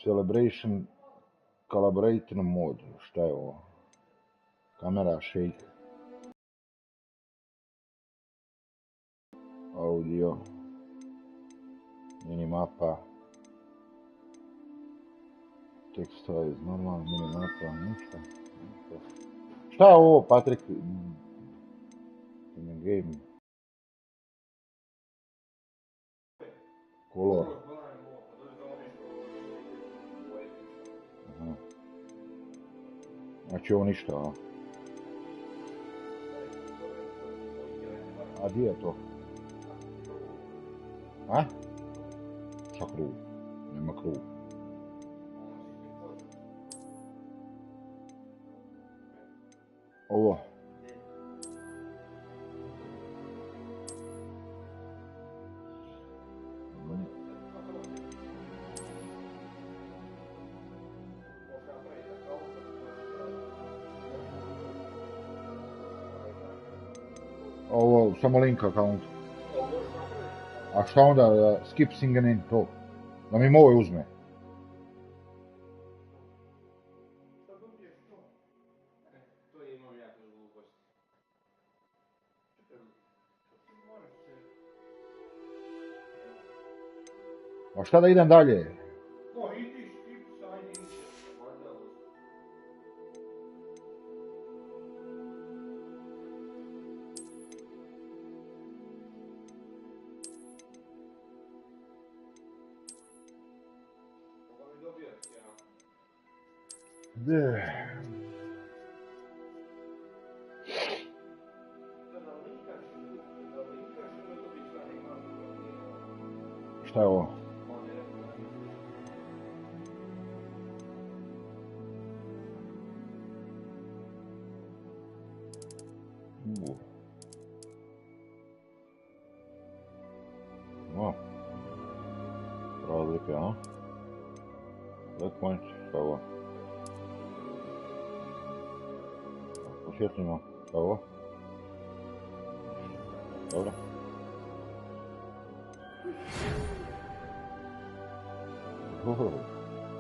Celebration Collaborator mod. Šta je ovo? Kamera, shake. Audio. Minimapa. Text size, normalno, minimapa, ništa. Šta je ovo, Patrik? Game. Color. Aha. Znači ovo ništa, a? A gdje je to? A? Šta krug? Nema krug. Ovo. Ovo, samo link account. A šta onda, skip singing in, to? Da mi moj uzme. A šta da idem dalje? Šta je ovo? Razlike, a? Blackpoint, šta je ovo? Posjetimo, šta je ovo? Dobro.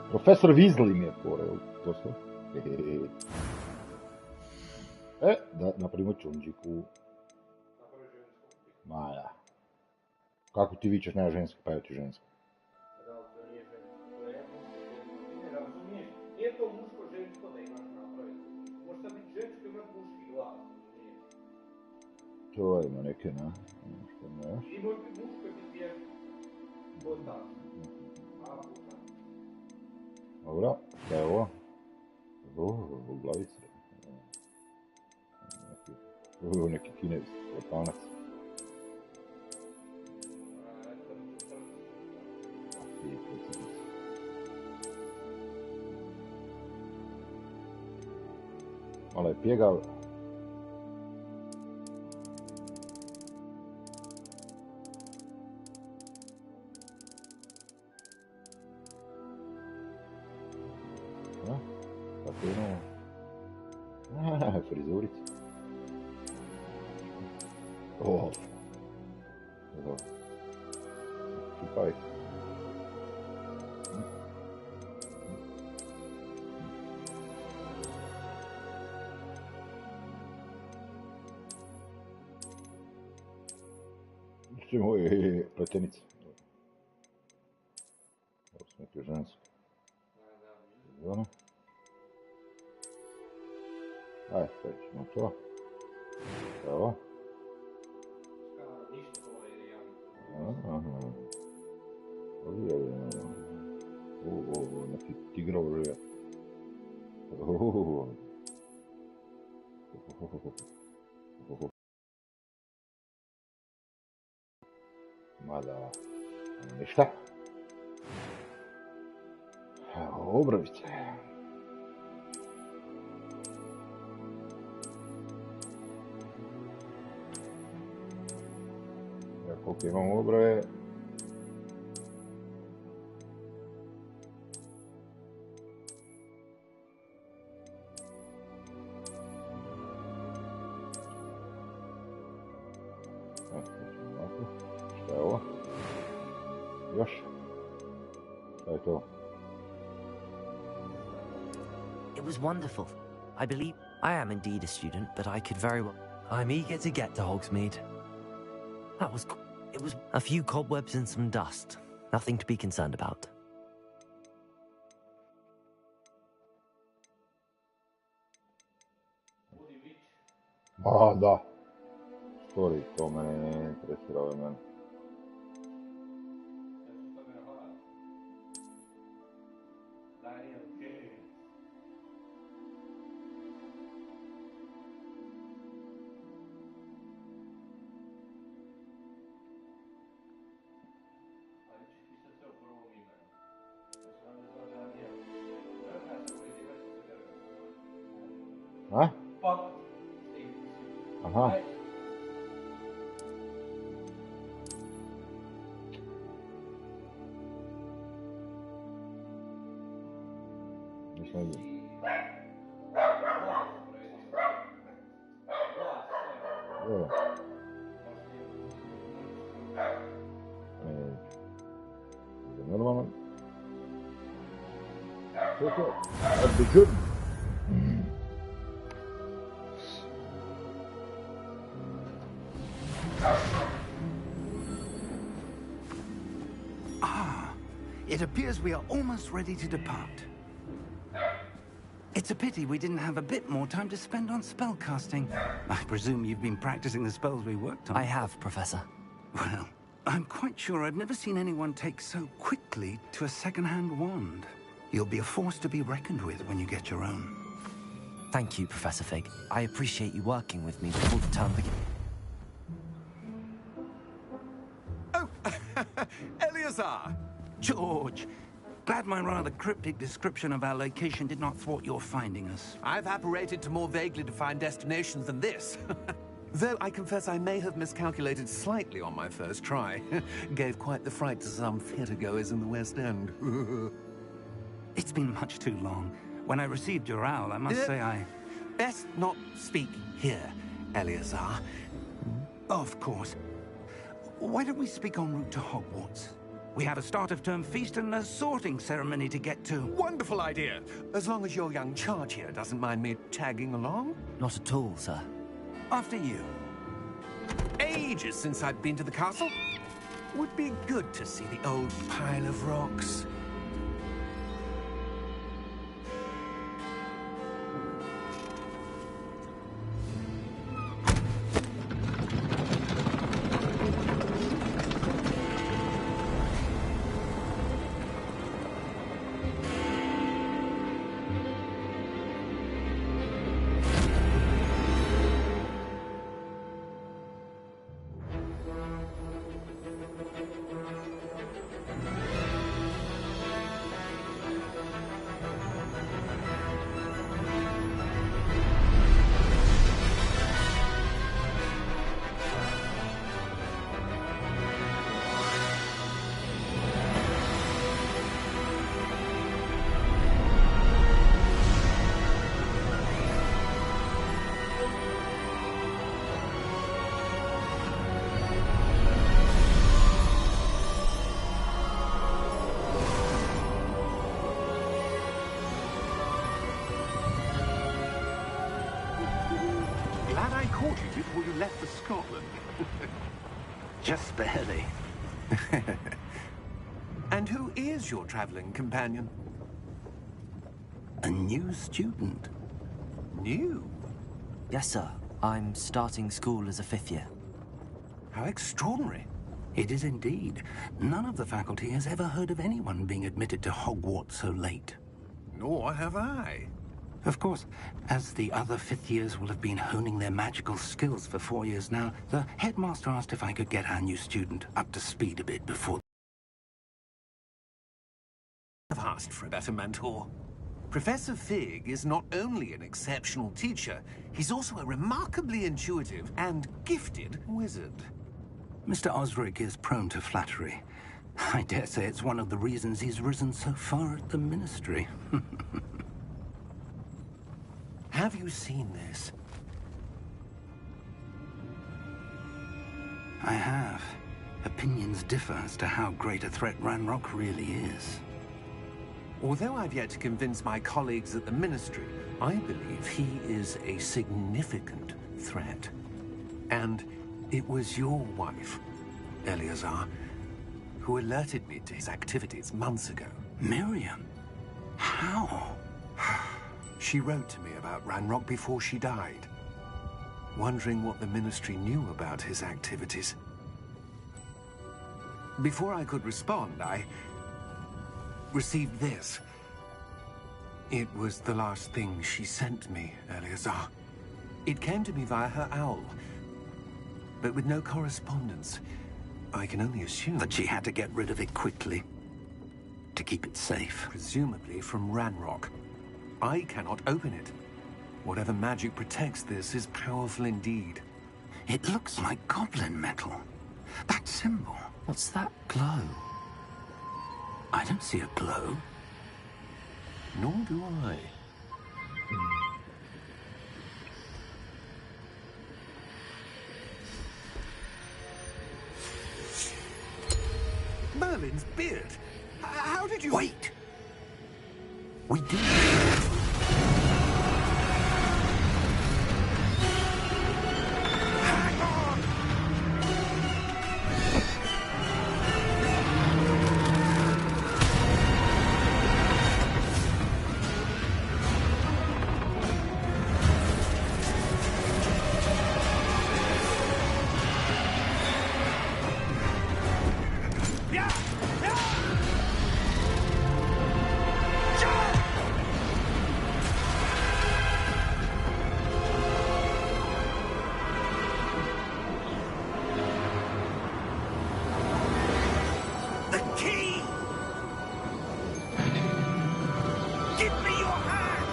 Profesor Weasley mi je poreo, to sve. Da napravimo čunđiku. Maja. Kako ti vičeš nema ženski, pa je ti ženski? Nije to muško-žensko da imaš napraviti. Može sad biti žensko imat muški glas. To ima neke, na? I može biti muško i biti vječno. Potač. Dobro, šta je ovo? U glavice. Neki kinez, japanac. Malo je pjegav. Tako imamo. Frizurica. Čupaj. Sve moje pletenice. Ovo su neke ženske. Ono. Ajde, stavit ćemo to. Evo. Ovo, neki tigrov žive. Mada, ništa. Evo, obravice. Koliko imamo obrave. Šta je ovo? Još? Šta je to? It was wonderful. I believe I am indeed a student, but I could very well... I'm eager to get to Hogsmeade. It was a few cobwebs and some dust. Nothing to be concerned about. Ma da. Story, to mene ne interesira ove mene. A? Aha. Mislim da... Evo. Normalno. Sve to. Odlično. It appears we are almost ready to depart. It's a pity we didn't have a bit more time to spend on spellcasting. I presume you've been practicing the spells we worked on. I have, Professor. Well, I'm quite sure I've never seen anyone take so quickly to a second-hand wand. You'll be a force to be reckoned with when you get your own. Thank you, Professor Fig. I appreciate you working with me before the term begins. Oh, Eleazar! George, glad my rather cryptic description of our location did not thwart your finding us. I've apparated to more vaguely defined destinations than this. Though I confess I may have miscalculated slightly on my first try. Gave quite the fright to some theatre-goers in the West End. It's been much too long. When I received your owl, I must say I... Best not speak here, Eleazar. Of course. Why don't we speak en route to Hogwarts? We have a start-of-term feast and a sorting ceremony to get to. Wonderful idea! As long as your young charge here doesn't mind me tagging along. Not at all, sir. After you. Ages since I've been to the castle. Would be good to see the old pile of rocks. Glad I caught you before you left for Scotland. Just barely. And who is your traveling companion? A new student. New? Yes, sir. I'm starting school as a 5th year. How extraordinary. It is indeed. None of the faculty has ever heard of anyone being admitted to Hogwarts so late. Nor have I. Of course, as the other 5th years will have been honing their magical skills for 4 years now, the headmaster asked if I could get our new student up to speed a bit before... I've asked for a better mentor. Professor Fig is not only an exceptional teacher, he's also a remarkably intuitive and gifted wizard. Mr. Osric is prone to flattery. I dare say it's one of the reasons he's risen so far at the Ministry. Have you seen this? I have. Opinions differ as to how great a threat Ranrock really is. Although I've yet to convince my colleagues at the Ministry, I believe he is a significant threat. And it was your wife, Eleazar, who alerted me to his activities months ago. Miriam? How? She wrote to me about Ranrock before she died, wondering what the Ministry knew about his activities. Before I could respond, I received this. It was the last thing she sent me, Eleazar. It came to me via her owl, but with no correspondence. I can only assume That she had to get rid of it quickly, to keep it safe. presumably from Ranrock. I cannot open it. Whatever magic protects this is powerful indeed. It looks like goblin metal. That symbol. What's that glow? I don't see a glow. Nor do I. Merlin's beard. How did you... Wait! We did. Hang on! Yeah! Yeah! The key! Give me your hand!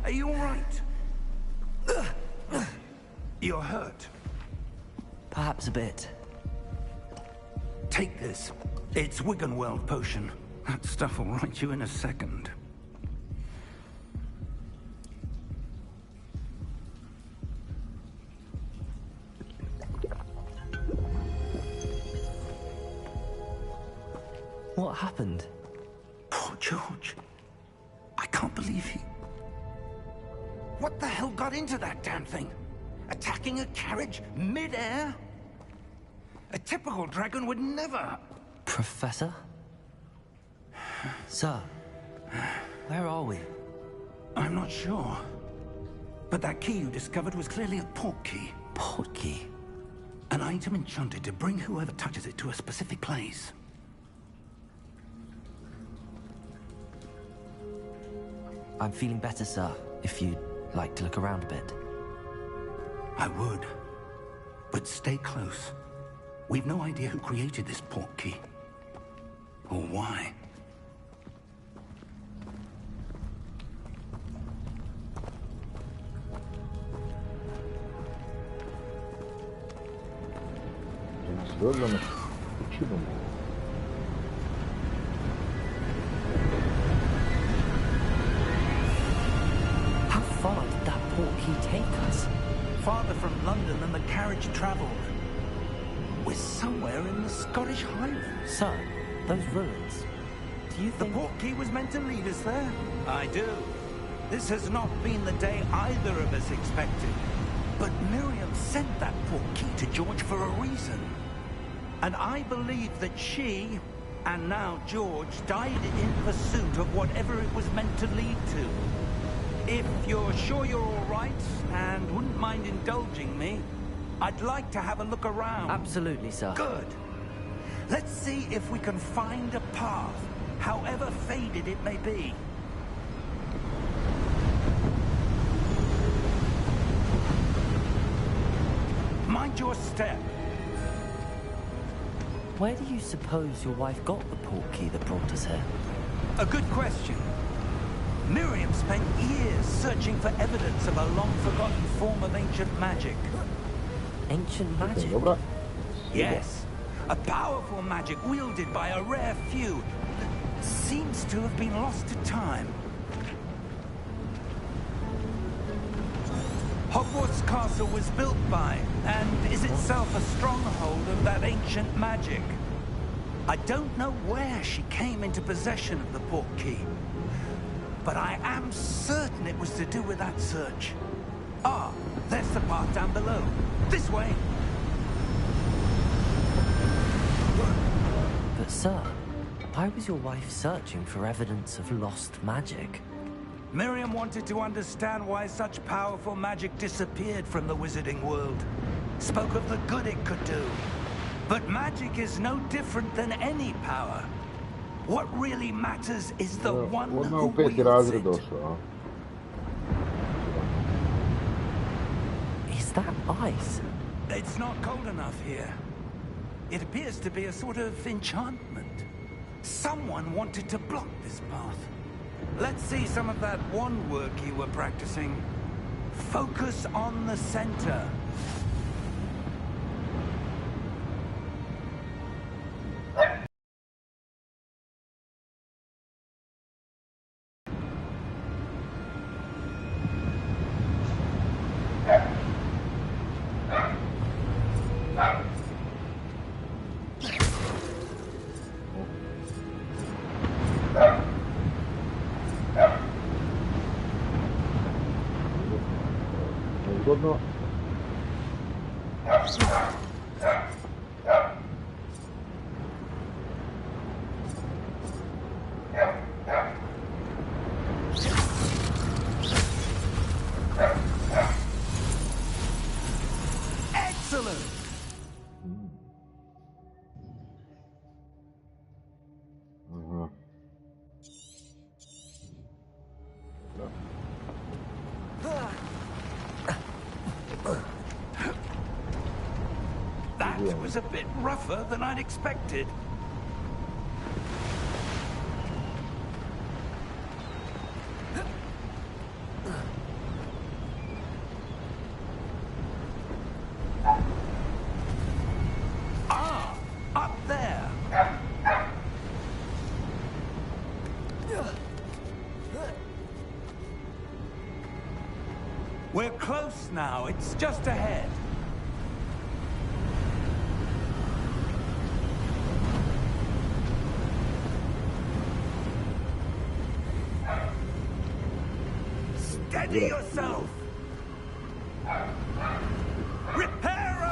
Are you all right? You're hurt. Perhaps a bit. Take this. It's Wiggenweld potion. That stuff will right you in a second. What happened? Poor George. I can't believe he... What the hell got into that damn thing? Attacking a carriage mid-air? A typical dragon would never... Professor? Sir, where are we? I'm not sure. But that key you discovered was clearly a portkey. Portkey? An item enchanted to bring whoever touches it to a specific place. I'm feeling better, sir, if you'd like to look around a bit. I would. But stay close. We've no idea who created this portkey. Or why. Связано. Почему? How far did that portkey take us? Farther from London than the carriage traveled. We're somewhere in the Scottish Highlands. Sir, those ruins. Do you The think... portkey was meant to lead us there? I do. This has not been the day either of us expected. But Miriam sent that portkey to George for a reason. And I believe that she, and now George, died in pursuit of whatever it was meant to lead to. If you're sure you're all right, and wouldn't mind indulging me, I'd like to have a look around. Absolutely, sir. Good. Let's see if we can find a path, however faded it may be. Mind your step. Where do you suppose your wife got the portkey that brought us here? A good question. Miriam spent years searching for evidence of a long-forgotten form of ancient magic. Ancient magic? Dobra. Yes, a powerful magic wielded by a rare few. seems to have been lost to time. Hogwarts Castle was built by, and is itself a stronghold of that ancient magic. I don't know where she came into possession of the portkey, but I am certain it was to do with that search. Ah, there's the path down below. This way. But sir, why was your wife searching for evidence of lost magic? Miriam wanted to understand why such powerful magic disappeared from the wizarding world. Spoke of the good it could do. But magic is no different than any power. What really matters is the one who wields it. Is that ice? It's not cold enough here. It appears to be a sort of enchantment. Someone wanted to block this path. Let's see some of that wand work you were practicing. Focus on the center. Zgodno. Excellent! That was a bit rougher than I'd expected. Ah, up there. We're close now. It's just ahead. Steady yourself! Reparo!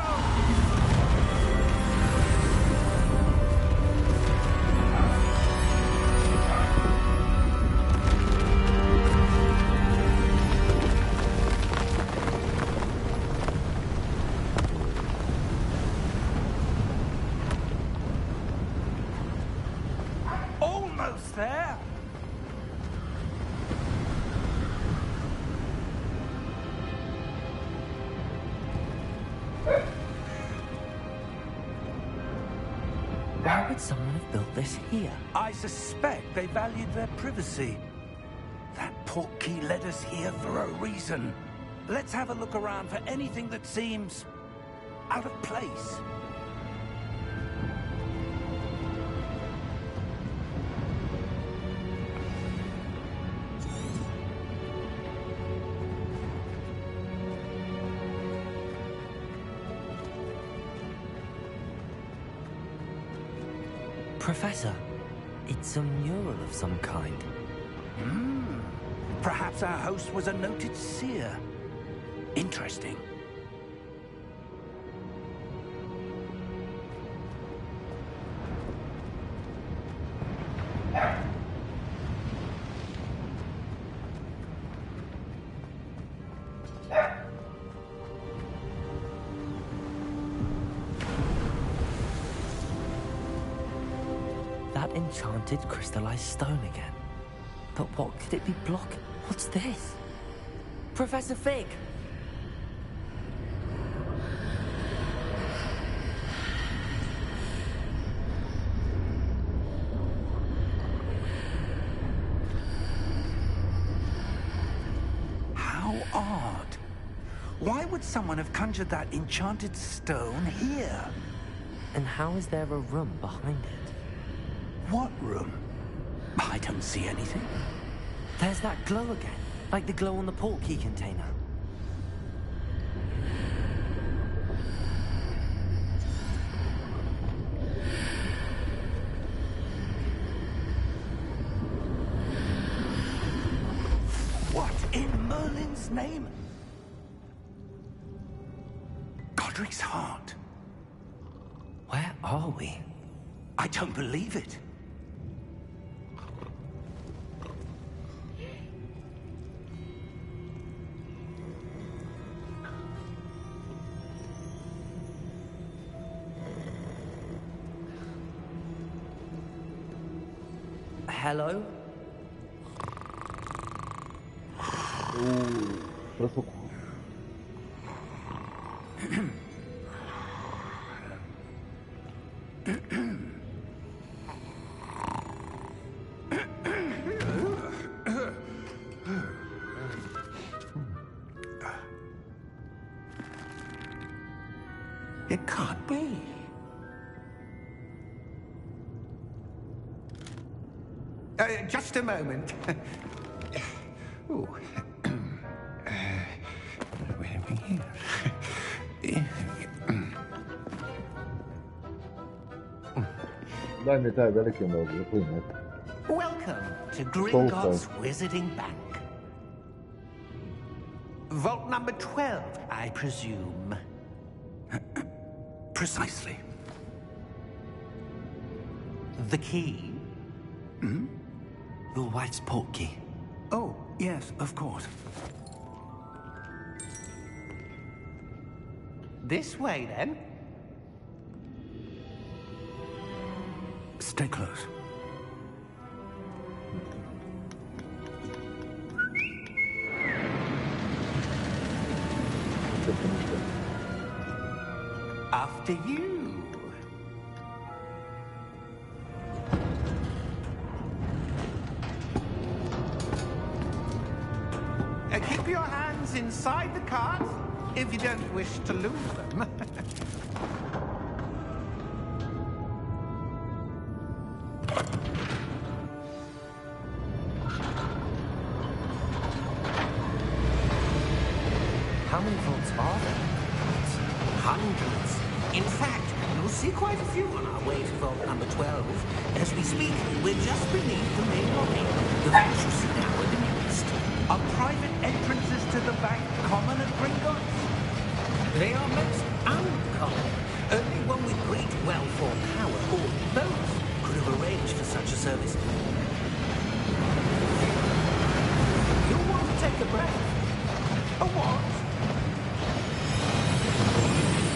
Almost there! Why would someone have built this here? I suspect they valued their privacy. That portkey led us here for a reason. Let's have a look around for anything that seems out of place. Professor, it's a mural of some kind. Perhaps our host was a noted seer. Interesting. That enchanted crystallized stone again. But what could it be blocking? What's this? Professor Fig! How odd. Why would someone have conjured that enchanted stone here? And how is there a room behind it? What room? I don't see anything. There's that glow again, like the glow on the portkey container. What in Merlin's name? Godric's heart. Where are we? I don't believe it. Hello? Prosto. It can't be. Just a moment. Ooh. Where are we here? Daj mi taj veliki onda za plin. Welcome to Gringotts Wizarding Bank. Vault number 12, I presume. Precisely. The key? Hmm? Your wife's portkey. Oh, yes, of course. This way, then. Stay close. After you. Keep your hands inside the cart if you don't wish to lose them. How many vaults are there? Hundreds. In fact, you'll see quite a few on our way to vault number 12. As we speak, we're just beneath the main lobby. The vaults you see now are the newest. Are private entrances to the bank common at Gringotts? They are most uncommon. Only one with great wealth or power, or both, could have arranged for such a service. You'll want to take a breath. A what?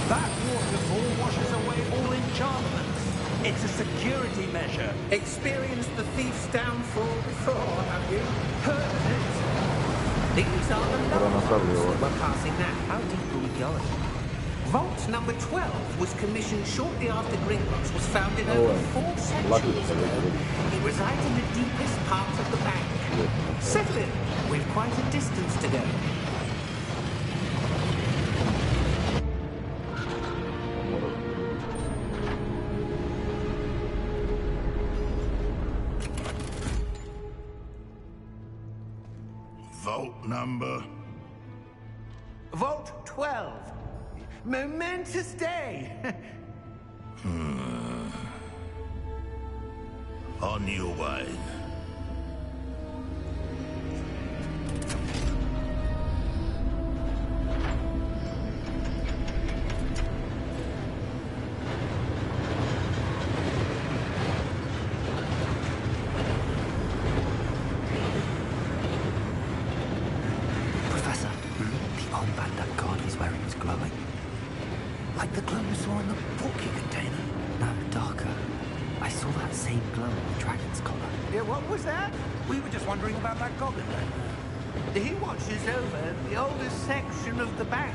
That waterfall washes away all enchantments. It's a security measure. Experienced the thief's downfall before, have you? Heard of it? These are the numbers. We're passing now. How deep are we going? Vault number 12 was commissioned shortly after Gringotts was founded over 4 centuries ago. It resides in the deepest parts of the bank. Settle in. We've quite a distance to go. Vault number? Vault 12. Momentous day. On your way. Professor, the armband that guard is wearing is glowing. Like the glow we saw in the portkey container. No, darker. I saw that same glow on the dragon's collar. Yeah, what was that? We were just wondering about that goblin man. He watches over the oldest section of the bank.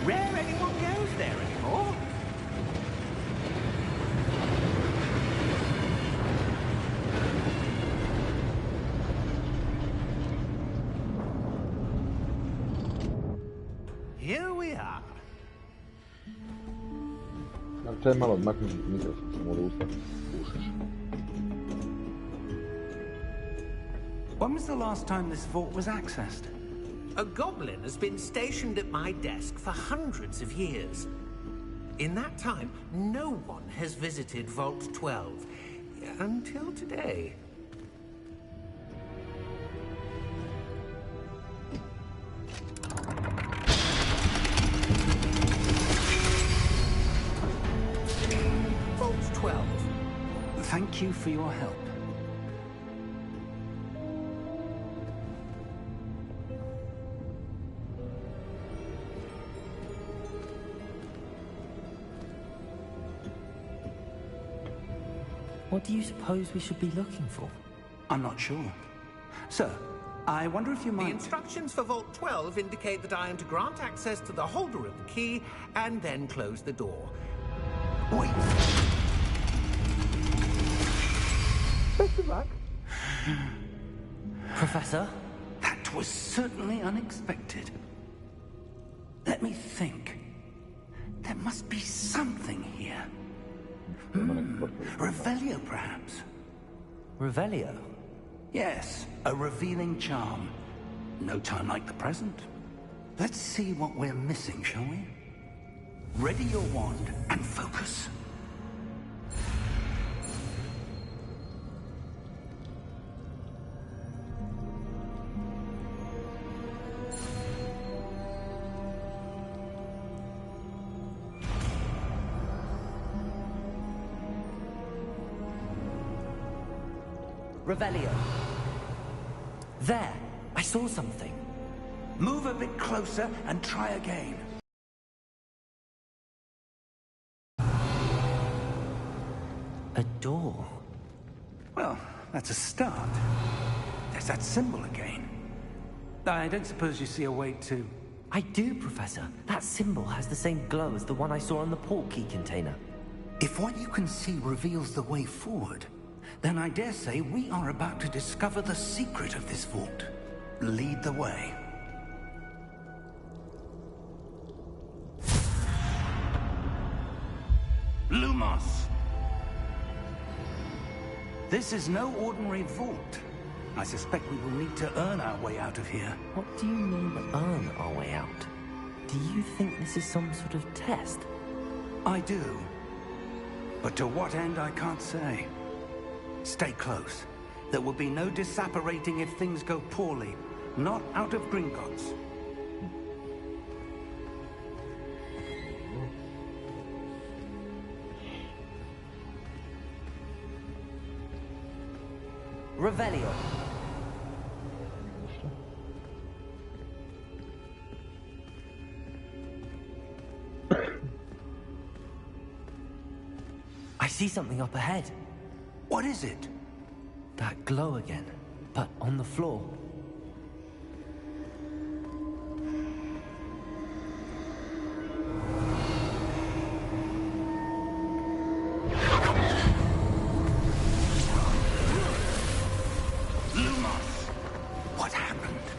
Rare anyone goes there anymore. Here we are. Znači, malo odmaknuti mikrofon, samo da ustati. Slušaš. When was the last time this vault was accessed? A goblin has been stationed at my desk for hundreds of years. In that time, no one has visited Vault 12. Until today. Vault 12. Thank you for your help. What do you suppose we should be looking for? I'm not sure. Sir, I wonder if you The might... instructions for Vault 12 indicate that I am to grant access to the holder of the key and then close the door. Wait! Best of luck. Professor? That was certainly unexpected. Let me think. There must be something here. Revelio, perhaps? Revelio? Yes, a revealing charm. No time like the present. Let's see what we're missing, shall we? Ready your wand and focus. Revelio. There! I saw something. Move a bit closer and try again. A door. Well, that's a start. There's that symbol again. I don't suppose you see a way to... I do, Professor. That symbol has the same glow as the one I saw on the port key container. If what you can see reveals the way forward, then I dare say we are about to discover the secret of this vault. Lead the way. Lumos! This is no ordinary vault. I suspect we will need to earn our way out of here. What do you mean, earn our way out? Do you think this is some sort of test? I do. But to what end, I can't say. Stay close. There will be no disapparating if things go poorly. Not out of Gringotts. Revelio. I see something up ahead. What is it? That glow again, but on the floor. Lumos! What happened?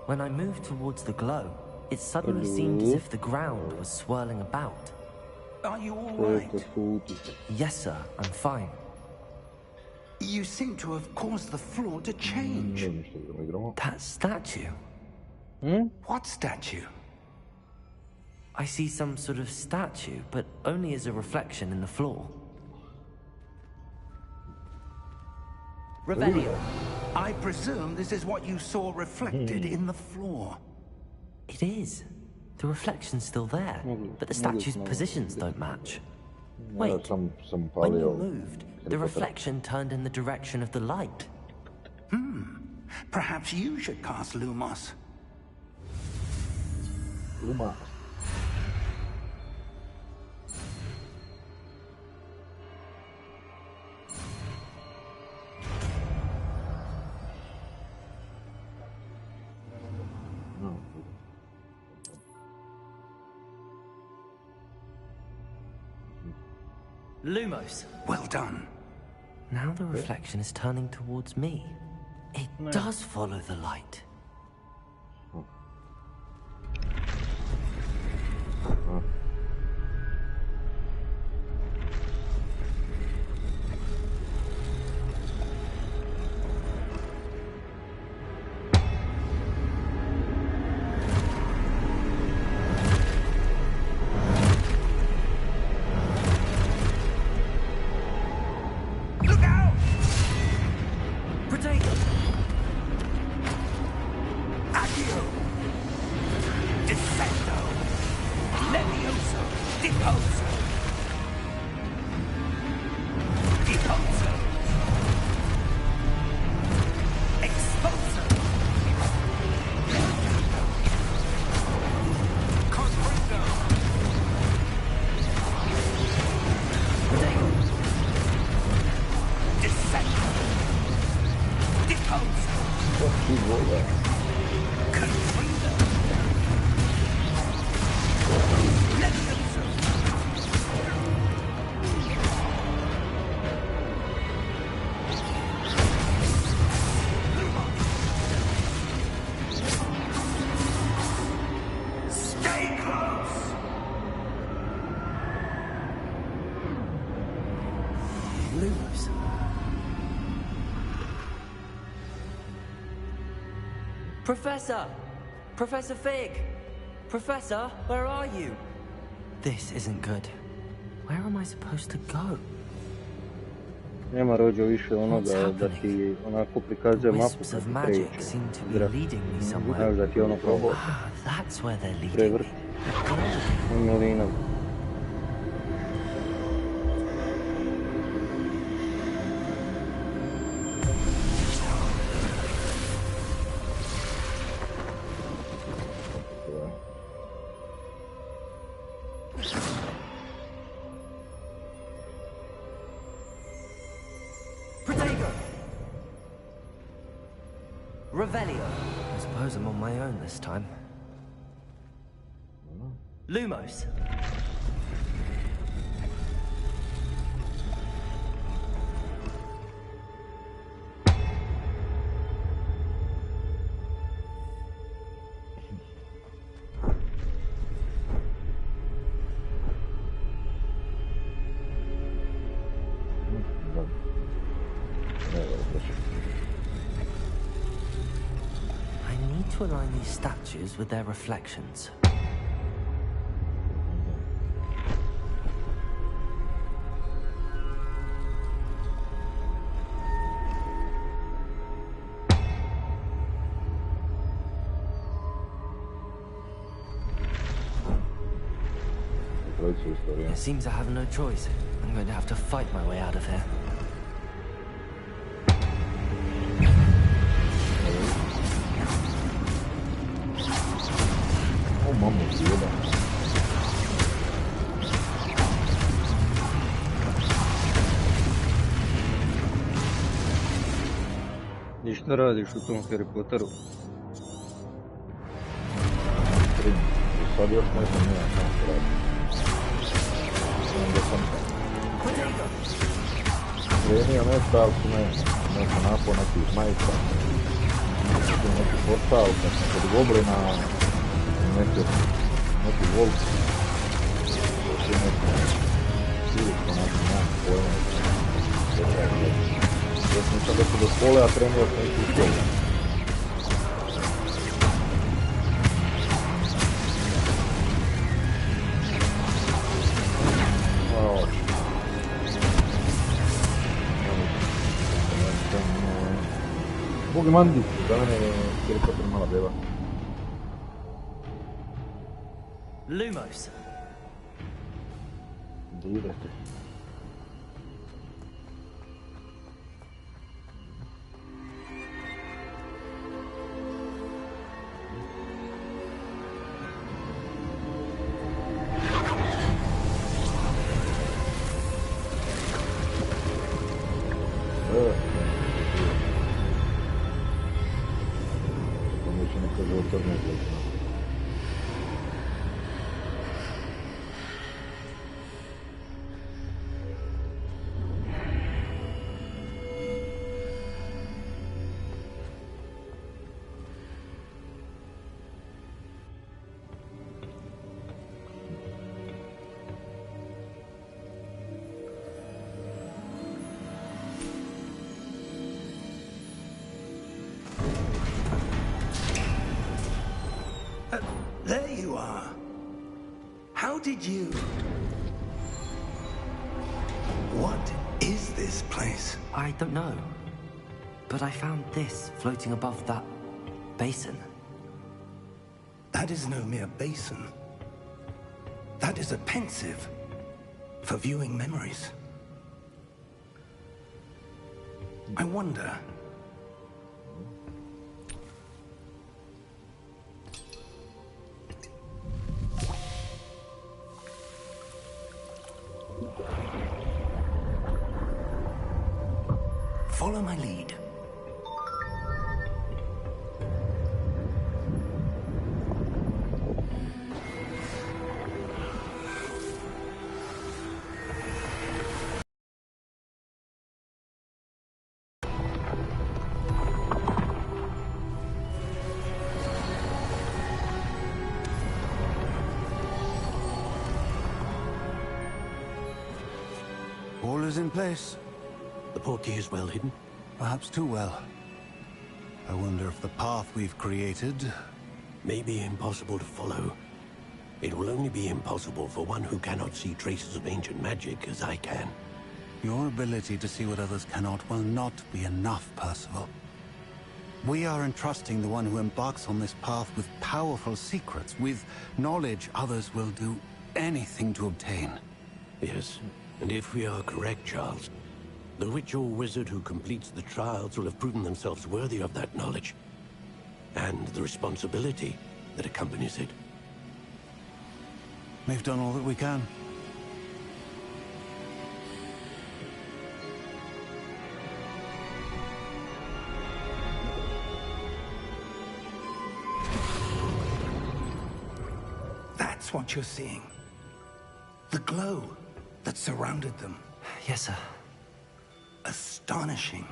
When I moved towards the glow, it suddenly seemed as if the ground was swirling about. Are you all right? Yes, sir, I'm fine. You seem to have caused the floor to change. That statue? What statue? I see some sort of statue, but only as a reflection in the floor. Revelio. I presume this is what you saw reflected in the floor. It is. The reflection's still there, but the statue's positions don't match. Wait, when you moved, the reflection turned in the direction of the light. Perhaps you should cast Lumos. Lumos. Lumos. Well done. Now the reflection is turning towards me. It does follow the light. Lumos. Professor! Professor Fig! Professor, where are you? This isn't good. Where am I supposed to go? Nema rođo više onoga da ti onako prikazuje mapu Wisps kad of ti magic kreće. seem to be leading me somewhere. Znaš da ti ono kao Ah, that's where they're leading prevrt. me. Milina. Revelio. I suppose I'm on my own this time. Lumos. To align these statues with their reflections. It seems I have no choice. I'm going to have to fight my way out of here. I šta radiš u tom Harry Potteru? Sad još ne znam nema šta što radim. Onda sam krenio nešto, ali su me neko napao nekih majica. Neki portal, kad sam kod goblina, neki volk. Još je neko siliko, nemam pojma. Ja sam sad došao do škole, a krenuo sam ići u školu. Bog je mandi, za mene je Harry Potter mala beba. Lumos. Da idete. There you are. How did you... What is this place? I don't know. But I found this floating above that basin. That is no mere basin. That is a pensive for viewing memories. I wonder... Follow my lead. is in place. The portkey is well hidden. Perhaps too well. I wonder if the path we've created... May be impossible to follow. It will only be impossible for one who cannot see traces of ancient magic as I can. Your ability to see what others cannot will not be enough, Percival. We are entrusting the one who embarks on this path with powerful secrets, with knowledge others will do anything to obtain. Yes, and if we are correct, Charles, the witch or wizard who completes the trials will have proven themselves worthy of that knowledge, and the responsibility that accompanies it. We've done all that we can. That's what you're seeing. The glow that surrounded them. Yes, sir. Astonishing.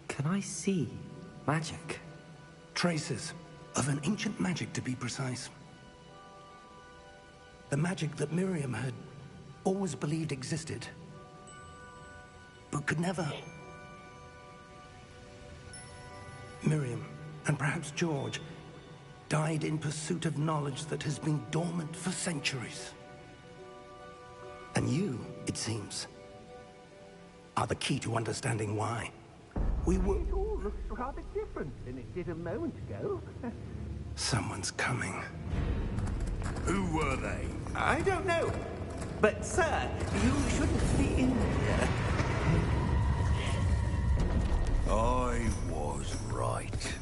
Can I see magic? Traces of an ancient magic, to be precise. The magic that Miriam had always believed existed, but could never. Miriam, and perhaps George, died in pursuit of knowledge that has been dormant for centuries. And you, it seems, are the key to understanding why. We were... It all looks rather different than it did a moment ago. Someone's coming. Who were they? I don't know. But, sir, you shouldn't be in here. I was right.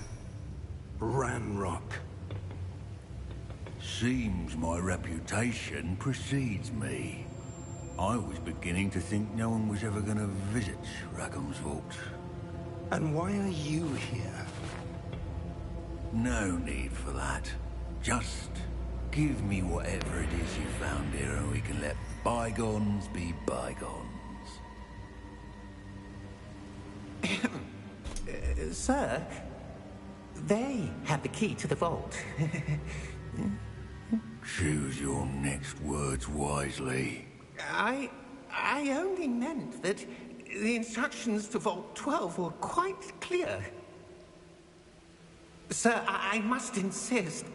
Ranrock. Seems my reputation precedes me. I was beginning to think no one was ever going to visit Rackham's vault. And why are you here? No need for that. Just give me whatever it is you found here and we can let bygones be bygones. Sir, they have the key to the vault. Choose your next words wisely. I only meant that the instructions to Vault 12 were quite clear. Sir, I must insist.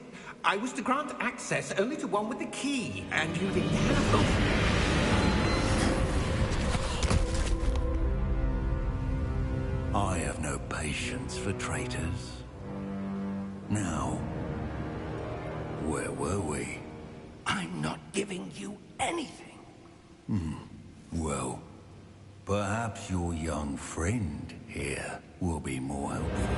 I was to grant access only to one with the key, and you didn't have them. I have no patience for traitors. Now, where were we? I'm not giving you anything. Well, perhaps your young friend here will be more helpful.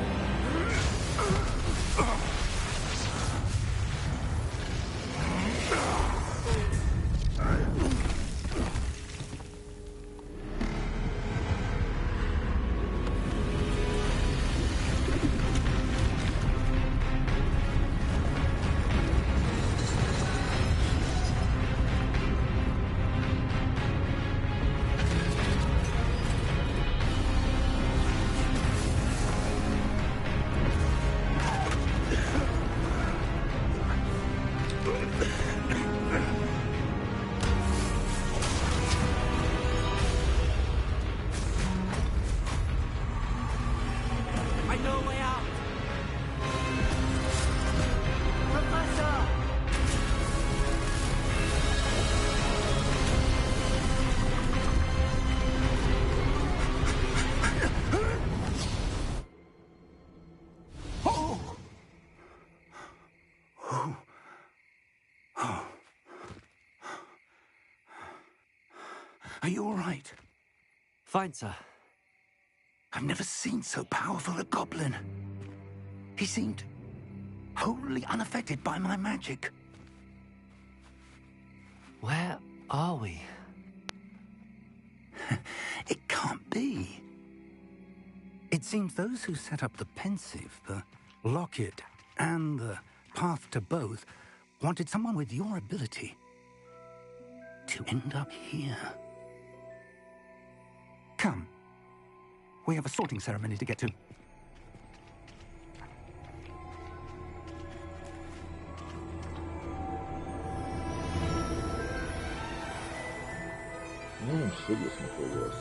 I know a way out. Professor! Are you all right? Fine, sir. I've never seen so powerful a goblin. He seemed wholly unaffected by my magic. Where are we? It can't be. It seems those who set up the pensive, the locket, and the path to both wanted someone with your ability to end up here. Come. We have a sorting ceremony to get to. Не знаю, что я смотрел вас.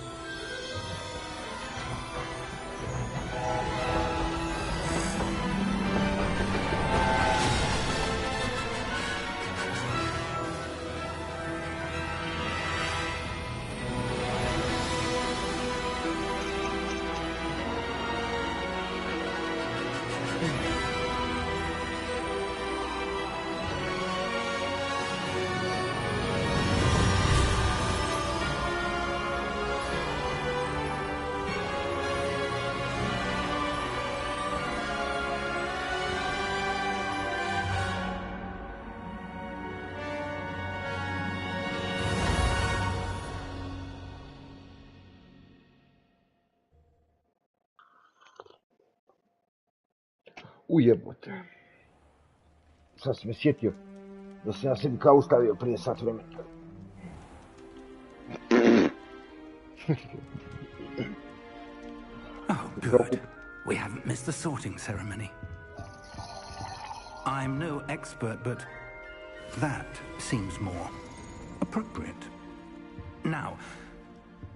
Ujebote. Sad sam me sjetio da sam ja sebi kao ustavio prije sat vremena. Oh, good. We haven't missed the sorting ceremony. I'm no expert, but that seems more appropriate. Now,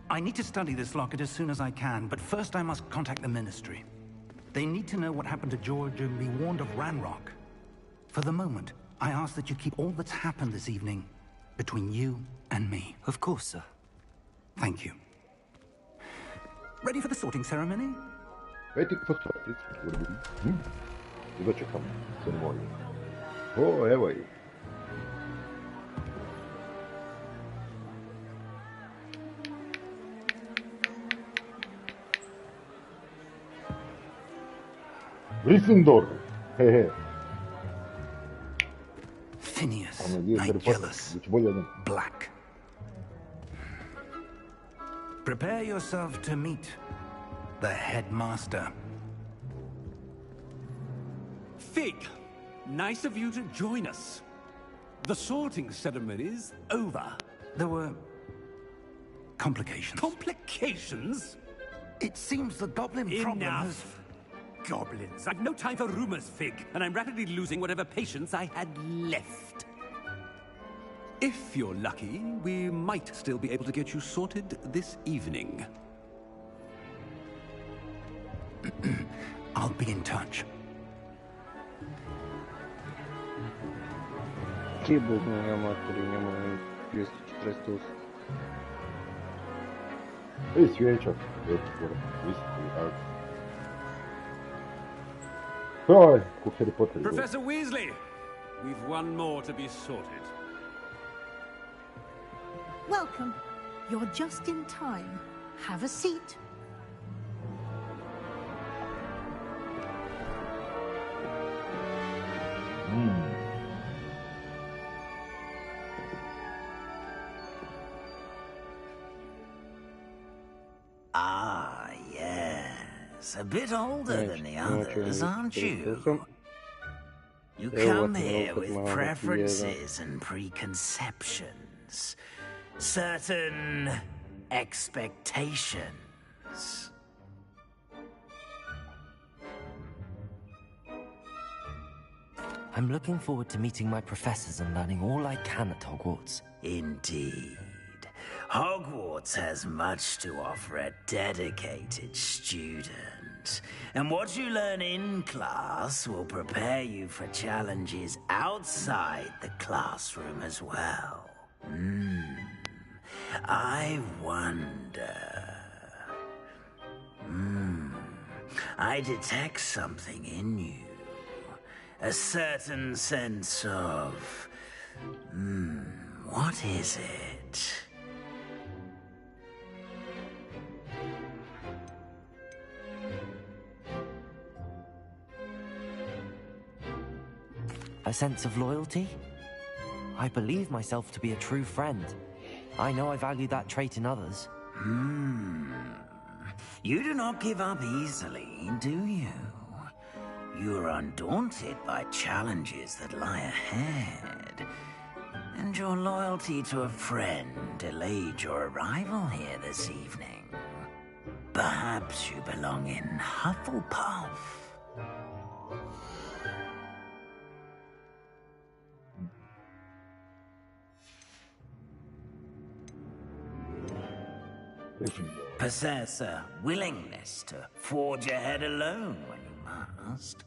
I need to study this locket as soon as I can, but first I must contact the Ministry. They need to know what happened to George and be warned of Ranrock. For the moment, I ask that you keep all that's happened this evening between you and me. Of course, sir. Thank you. Ready for the sorting ceremony? Ready for sorting ceremony. Jedva čekam ceremoniju. O, evo je. Gryffindor. Hehe. Phineas, Nigellus, Black. Prepare yourself to meet the headmaster. Fig, nice of you to join us. The sorting ceremony's over. There were complications. Complications? It seems the goblin problem has... Goblins. I've no time for rumors, Fig, and I'm rapidly losing whatever patience I had left. If you're lucky, we might still be able to get you sorted this evening. I'll be in touch. Keyboard na materi, nemoj 248. Ej, svijeća. Oj, ko Harry Potter. Professor Weasley, we've one more to be sorted. Welcome. You're just in time. Have a seat. Ah, yes. A bit older than the others, aren't you? You come here with preferences and preconceptions. Certain expectations. I'm looking forward to meeting my professors and learning all I can at Hogwarts. Indeed. Hogwarts has much to offer a dedicated student. And what you learn in class will prepare you for challenges outside the classroom as well. I wonder... I detect something in you. A certain sense of... what is it? A sense of loyalty? I believe myself to be a true friend. I know I value that trait in others. You do not give up easily, do you? You're undaunted by challenges that lie ahead. And your loyalty to a friend delayed your arrival here this evening. Perhaps you belong in Hufflepuff. Possess a willingness to forge ahead alone when you must.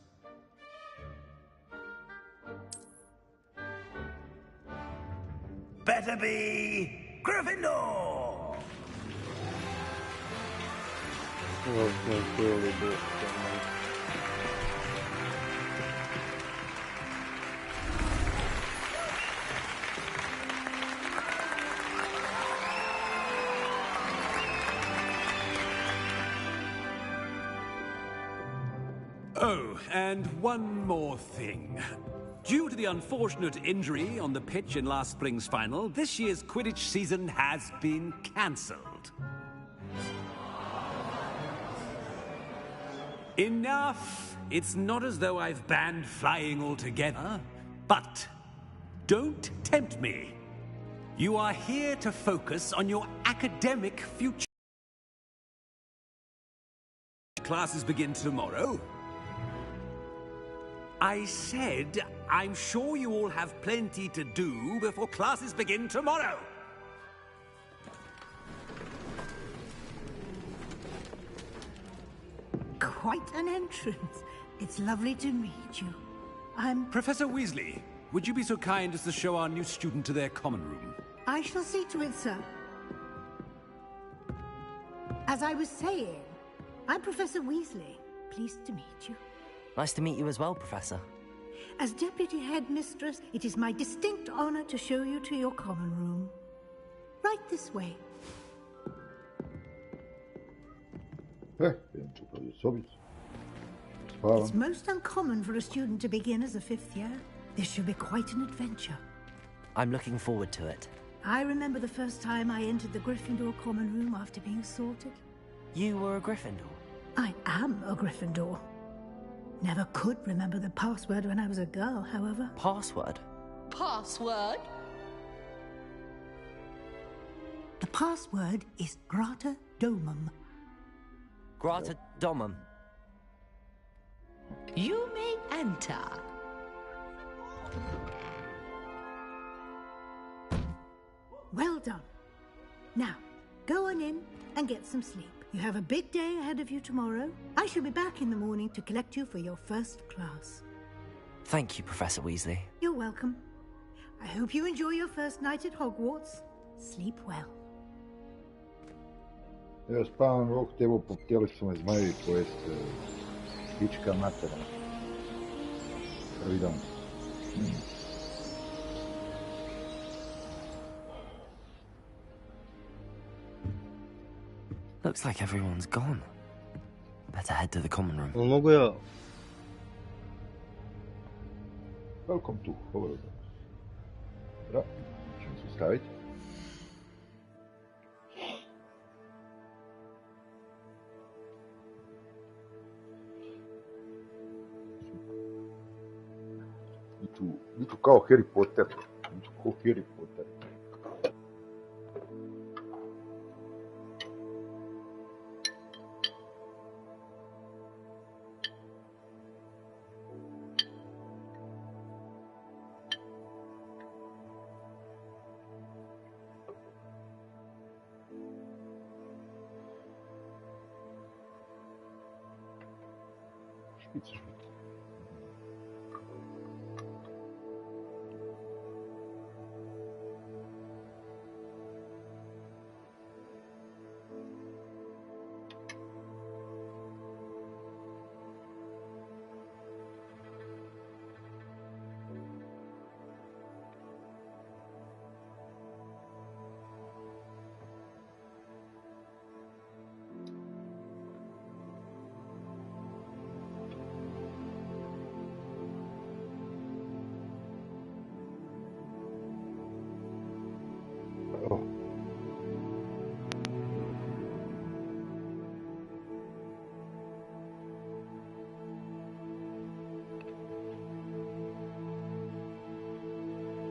Better be Gryffindor! Oh, and one more thing. Due to the unfortunate injury on the pitch in last spring's final, this year's Quidditch season has been cancelled. Enough it's not as though I've banned flying altogether, but don't tempt me. You are here to focus on your academic future. Classes begin tomorrow. I said, I'm sure you all have plenty to do before classes begin tomorrow. Quite an entrance. It's lovely to meet you. I'm... Professor Weasley, would you be so kind as to show our new student to their common room? I shall see to it, sir. As I was saying, I'm Professor Weasley. Pleased to meet you. Nice to meet you as well, Professor. As Deputy Headmistress, it is my distinct honor to show you to your common room. Right this way. It's most uncommon for a student to begin as a 5th year. This should be quite an adventure. I'm looking forward to it. I remember the first time I entered the Gryffindor common room after being sorted. You were a Gryffindor? I am a Gryffindor. Never could remember the password when I was a girl, however. Password? Password? The password is Grata Domum. Grata Domum. You may enter. Well done. Now, go on in and get some sleep. You have a big day ahead of you tomorrow. I shall be back in the morning to collect you for your first class. Thank you, Professor Weasley. You're welcome. I hope you enjoy your first night at Hogwarts. Sleep well. Ja spavam rok, evo htjeli su me zmajevi pojest pička matera. Prvi dan. Looks like everyone's gone. Better head to the common room. Mogu ja... Welcome to Hogwarts. Da, ćemo se staviti. Biću kao Harry Potter. Biću kao Harry Potter. Špic.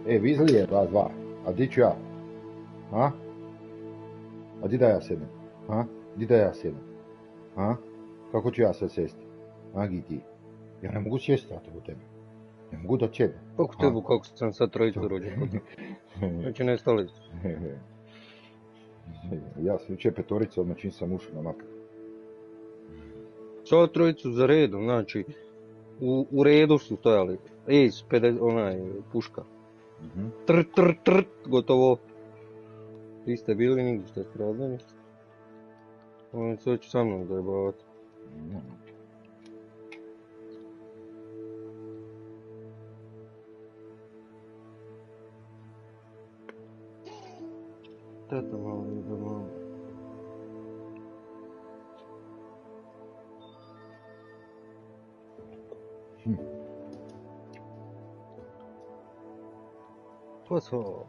Weasley je, dva. A di ću ja? A? A di da ja sjednem? A? Di da ja sjednem? A? Kako ću ja sad sjesti? A, gi ti? Ja ne mogu sjesti, a tebe. Ne mogu da ćednem. Kako tebu, kako sam sad trojicu rođen? Znači ne stali. Ja sam jučer petorica, odmah čim sam ušao na makar. Sva trojicu za redom, znači, u redu su stojali. Puška. Tr, gotovo. Vi ste bili, nigdje ste stradani. Oni se hoću sa mnom dojebavati. Tata malo je za malo. Posao.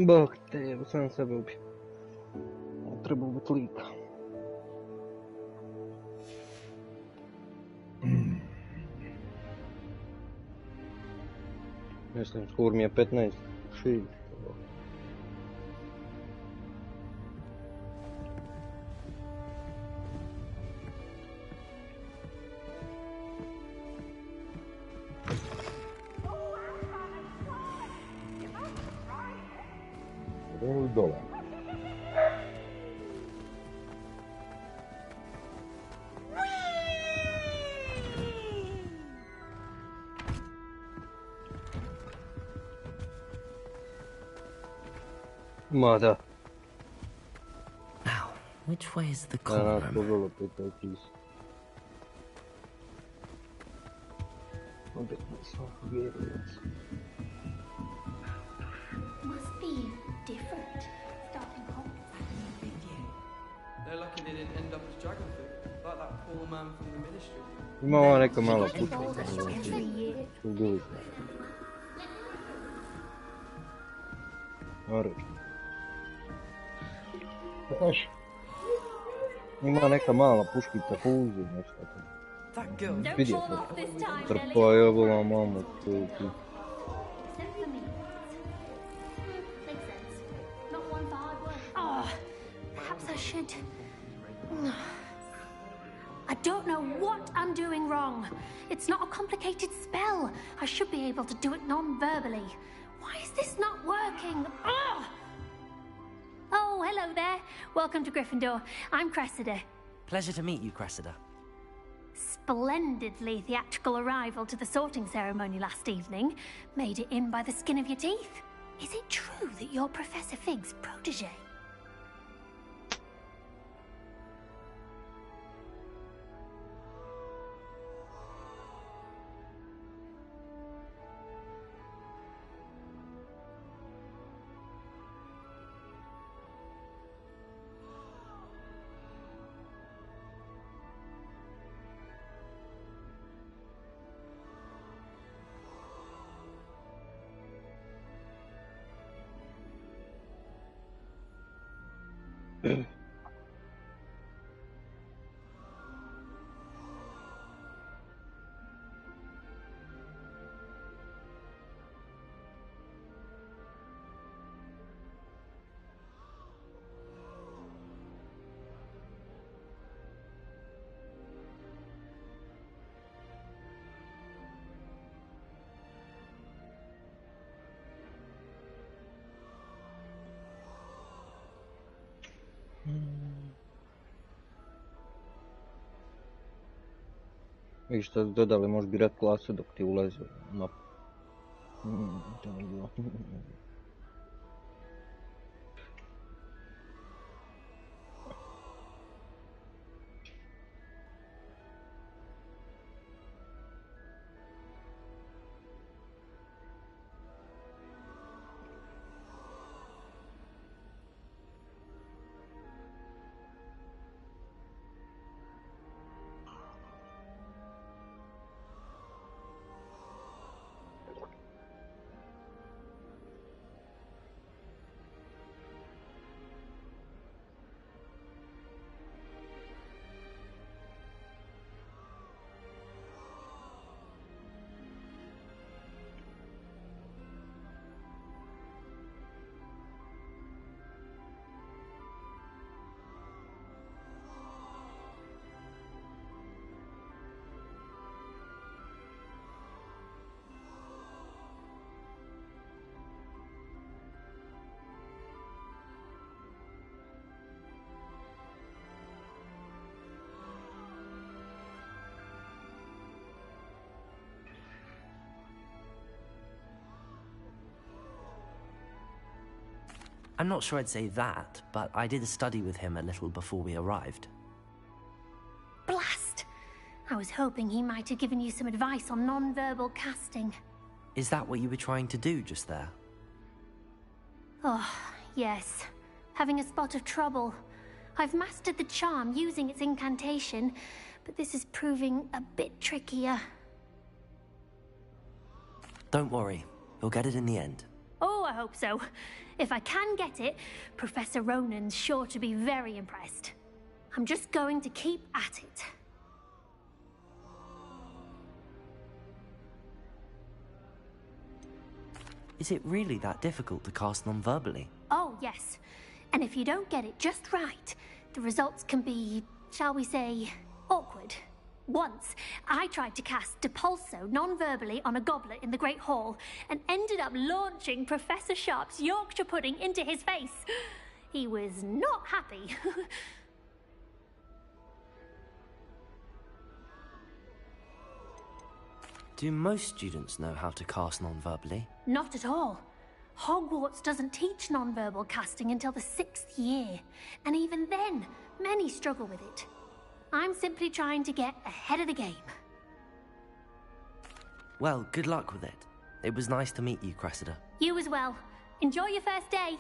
Bog te, evo sam sebe ubio. Treba ubiti lika. Mislim, skoro mi je 15. Šilj. Dole. Ma da. Now, which way is the Da, courtroom? nas pogledalo pitao ti se. Opet nismo vjerili. Must be different. Starting Hogwarts. They're lucky they didn't end up as dragon food, like that poor man from the ministry. Ima ova neka mala Every pučka. year. Ubili smo. Naravno. Znaš, ima neka mala puškica fuzi, nešto tako. Vidio sam. Trpa je bila mama tu. Except for me. Makes sense. Not one for hard work. Oh, perhaps I should. I don't know what I'm doing wrong. It's not a complicated spell. I should be able to do it non-verbally. Why is this not working? Oh! Oh, hello there. Welcome to Gryffindor. I'm Cressida. Pleasure to meet you, Cressida. Splendidly theatrical arrival to the sorting ceremony last evening. Made it in by the skin of your teeth. Is it true that you're Professor Fig's protege? I što su dodali, možeš birat klasu dok ti ulazi u mapu. To je bilo. I'm not sure I'd say that, but I did study with him a little before we arrived. Blast! I was hoping he might have given you some advice on non-verbal casting. Is that what you were trying to do just there? Oh, yes. Having a spot of trouble. I've mastered the charm using its incantation, but this is proving a bit trickier. Don't worry, you'll get it in the end. Oh, I hope so. If I can get it, Professor Ronan's sure to be very impressed. I'm just going to keep at it. Is it really that difficult to cast non-verbally? Oh, yes. And if you don't get it just right, the results can be, shall we say, awkward. Once, I tried to cast Depulso non-verbally on a goblet in the Great Hall and ended up launching Professor Sharp's Yorkshire pudding into his face. He was not happy. Do most students know how to cast non-verbally? Not at all. Hogwarts doesn't teach non-verbal casting until the 6th year, and even then, many struggle with it. I'm simply trying to get ahead of the game. Well, good luck with it. It was nice to meet you, Cressida. You as well. Enjoy your first day.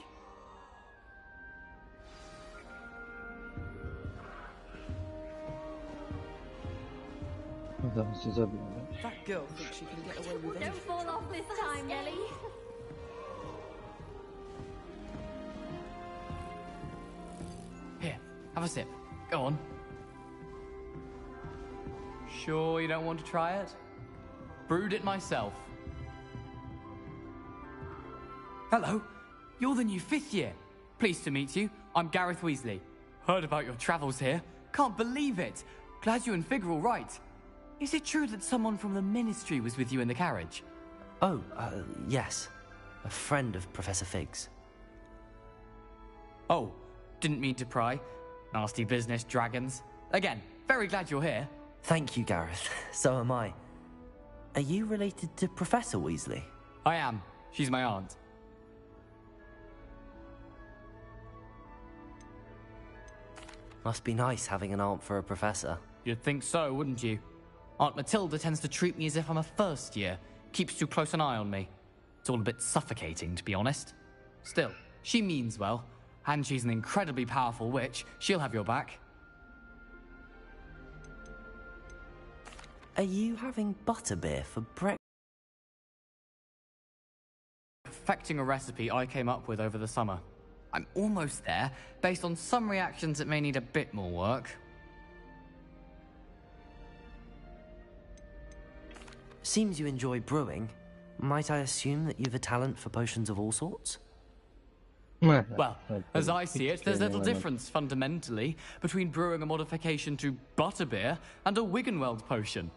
That girl thinks she can get away with anything. Don't fall off this time, Nelly. Here, have a sip. Go on. Sure you don't want to try it? Brewed it myself. Hello, you're the new 5th year. Pleased to meet you. I'm Gareth Weasley. Heard about your travels here. Can't believe it. Glad you and Fig are all right. Is it true that someone from the Ministry was with you in the carriage? Oh, yes. A friend of Professor Fig's. Oh, didn't mean to pry. Nasty business, dragons. Again, very glad you're here. Thank you, Gareth. So am I. Are you related to Professor Weasley? I am. She's my aunt. Must be nice having an aunt for a professor. You'd think so, wouldn't you? Aunt Matilda tends to treat me as if I'm a first year. Keeps too close an eye on me. It's all a bit suffocating, to be honest. Still, she means well. And she's an incredibly powerful witch. She'll have your back. Are you having butterbeer for breakfast? Perfecting a recipe I came up with over the summer. I'm almost there. Based on some reactions, it may need a bit more work. Seems you enjoy brewing. Might I assume that you've a talent for potions of all sorts? Well, as I see it, there's little difference, fundamentally, between brewing a modification to butterbeer and a Wiggenweld potion.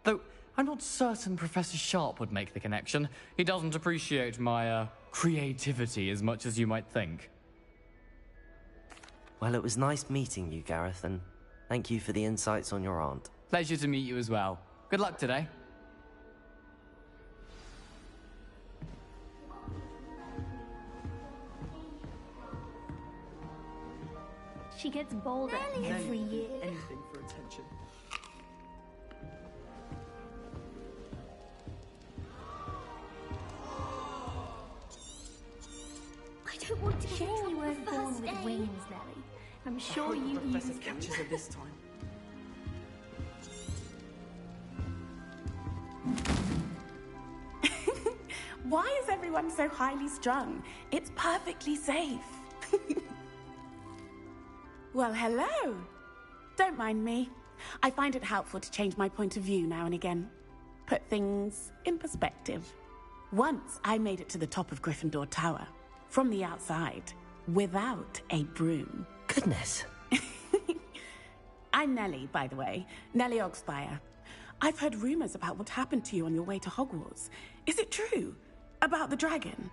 Though, I'm not certain Professor Sharp would make the connection. He doesn't appreciate my, creativity as much as you might think. Well, it was nice meeting you, Gareth, and thank you for the insights on your aunt. Pleasure to meet you as well. Good luck today. She gets bolder every year. Anything for attention. I don't want to get you weren't born with wings, Nelly. I'm sure you Professor used them. catches her this time. Why is everyone so highly strung? It's perfectly safe. Well, hello. Don't mind me. I find it helpful to change my point of view now and again. Put things in perspective. Once I made it to the top of Gryffindor Tower, from the outside, without a broom. Goodness. I'm Nellie, by the way. Nellie Ogspire. I've heard rumors about what happened to you on your way to Hogwarts. Is it true? About the dragon?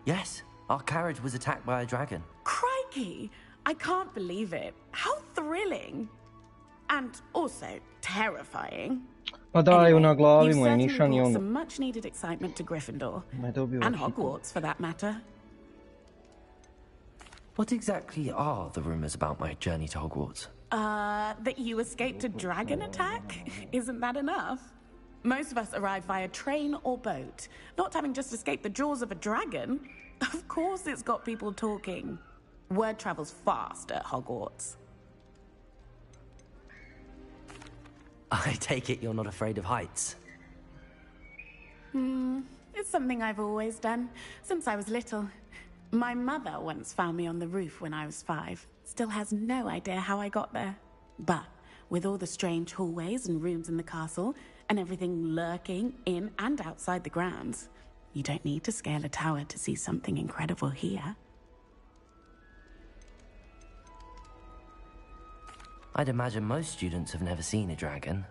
Yes, our carriage was attacked by a dragon. Crikey! I can't believe it. How thrilling! And also terrifying. Pa daj, Anyway, na glavi you've mu je certainly nišan i brought ono. some much needed excitement to Gryffindor. Ma je dobio And hitu. Hogwarts, for that matter. What exactly are the rumors about my journey to Hogwarts? That you escaped a dragon attack? Isn't that enough? Most of us arrive via train or boat. Not having just escaped the jaws of a dragon, of course it's got people talking. Word travels fast at Hogwarts. I take it you're not afraid of heights. It's Something I've always done, since I was little. My mother once found me on the roof when I was 5. Still has no idea how I got there. But with all the strange hallways and rooms in the castle, and everything lurking in and outside the grounds, you don't need to scale a tower to see something incredible here. I'd imagine most students have never seen a dragon.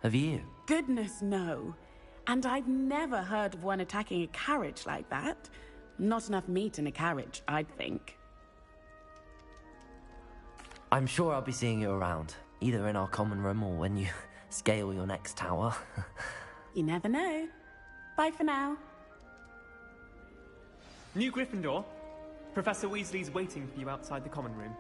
Have you? Goodness, no. And I've never heard of one attacking a carriage like that. Not enough meat in a carriage, I'd think. I'm sure I'll be seeing you around, either in our common room or when you scale your next tower. You never know. Bye for now. New Gryffindor. Professor Weasley's waiting for you outside the common room.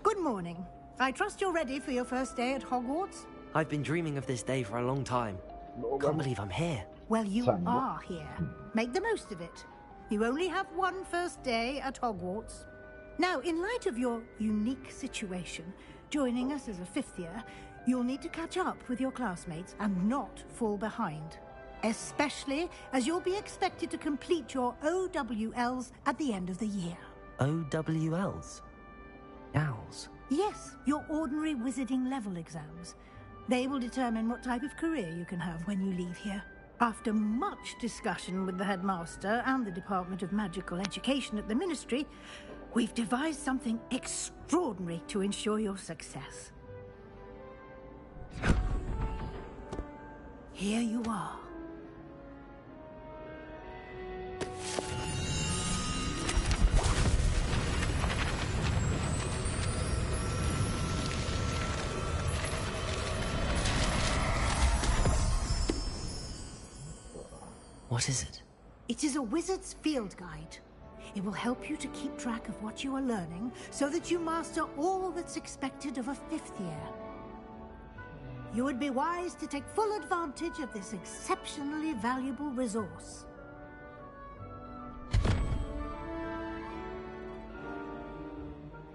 Good morning. I trust you're ready for your first day at Hogwarts? I've been dreaming of this day for a long time. Can't believe I'm here. Well, you are here. Make the most of it. You only have one first day at Hogwarts. Now, in light of your unique situation, joining us as a 5th year, you'll need to catch up with your classmates and not fall behind. Especially as you'll be expected to complete your OWLs at the end of the year. OWLs? Owls? Yes, your ordinary wizarding level exams. They will determine what type of career you can have when you leave here. After much discussion with the headmaster and the Department of Magical Education at the Ministry, we've devised something extraordinary to ensure your success. Here you are. What is it? It is a wizard's field guide. It will help you to keep track of what you are learning so that you master all that's expected of a 5th year. You would be wise to take full advantage of this exceptionally valuable resource.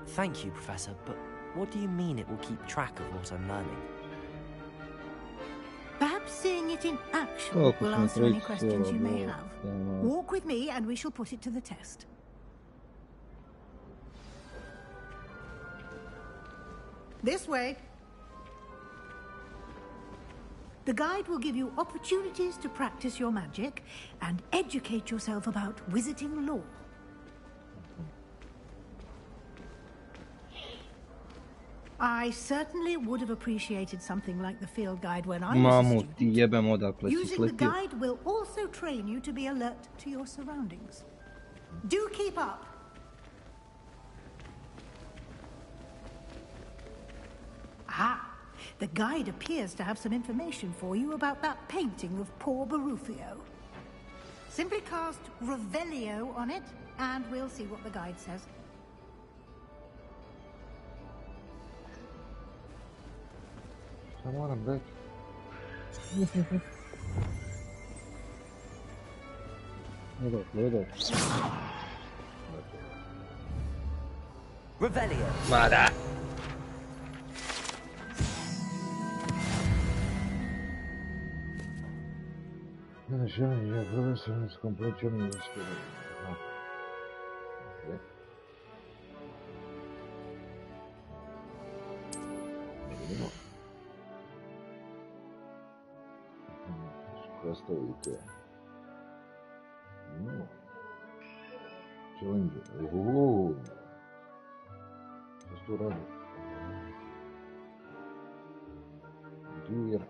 Thank you, Professor, but what do you mean it will keep track of what I'm learning? Perhaps seeing it in action will answer any questions you may have. Walk with me and we shall put it to the test. This way. The guide will give you opportunities to practice your magic and educate yourself about wizarding lore. I certainly would have appreciated something like the field guide when I was a student. ti jebem odakle si Using the sletio. guide will also train you to be alert to your surroundings. Do keep up. Ah, the guide appears to have some information for you about that painting of poor Barufio. Simply cast Revelio on it, and we'll see what the guide says. Šta moram reći? Revelio! Ma da! Ja profesor s komplećenim ishodom. Vidimo. Questovite. Challenge. Šta se tu radi? Dir.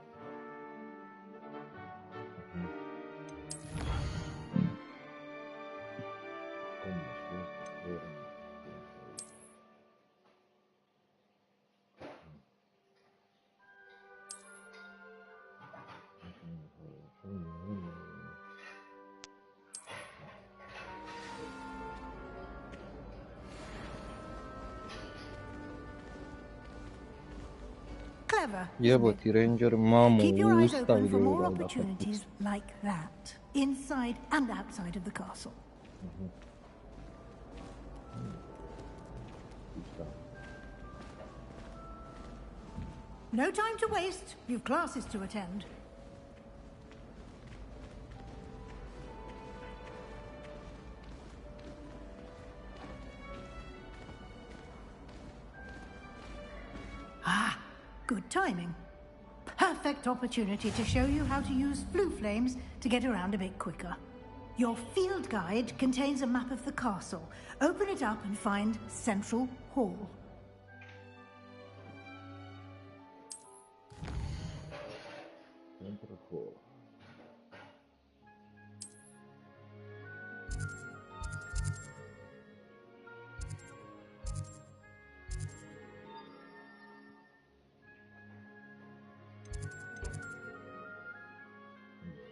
Clever. Jeboti Ranger, mamu Keep your eyes usta open for ili more uvreda. opportunities like that, inside and outside of the castle. No time to waste. You've classes to attend. Ah, good timing. Perfect opportunity to show you how to use flue flames to get around a bit quicker. Your field guide contains a map of the castle. Open it up and find Central Hall. Central Hall.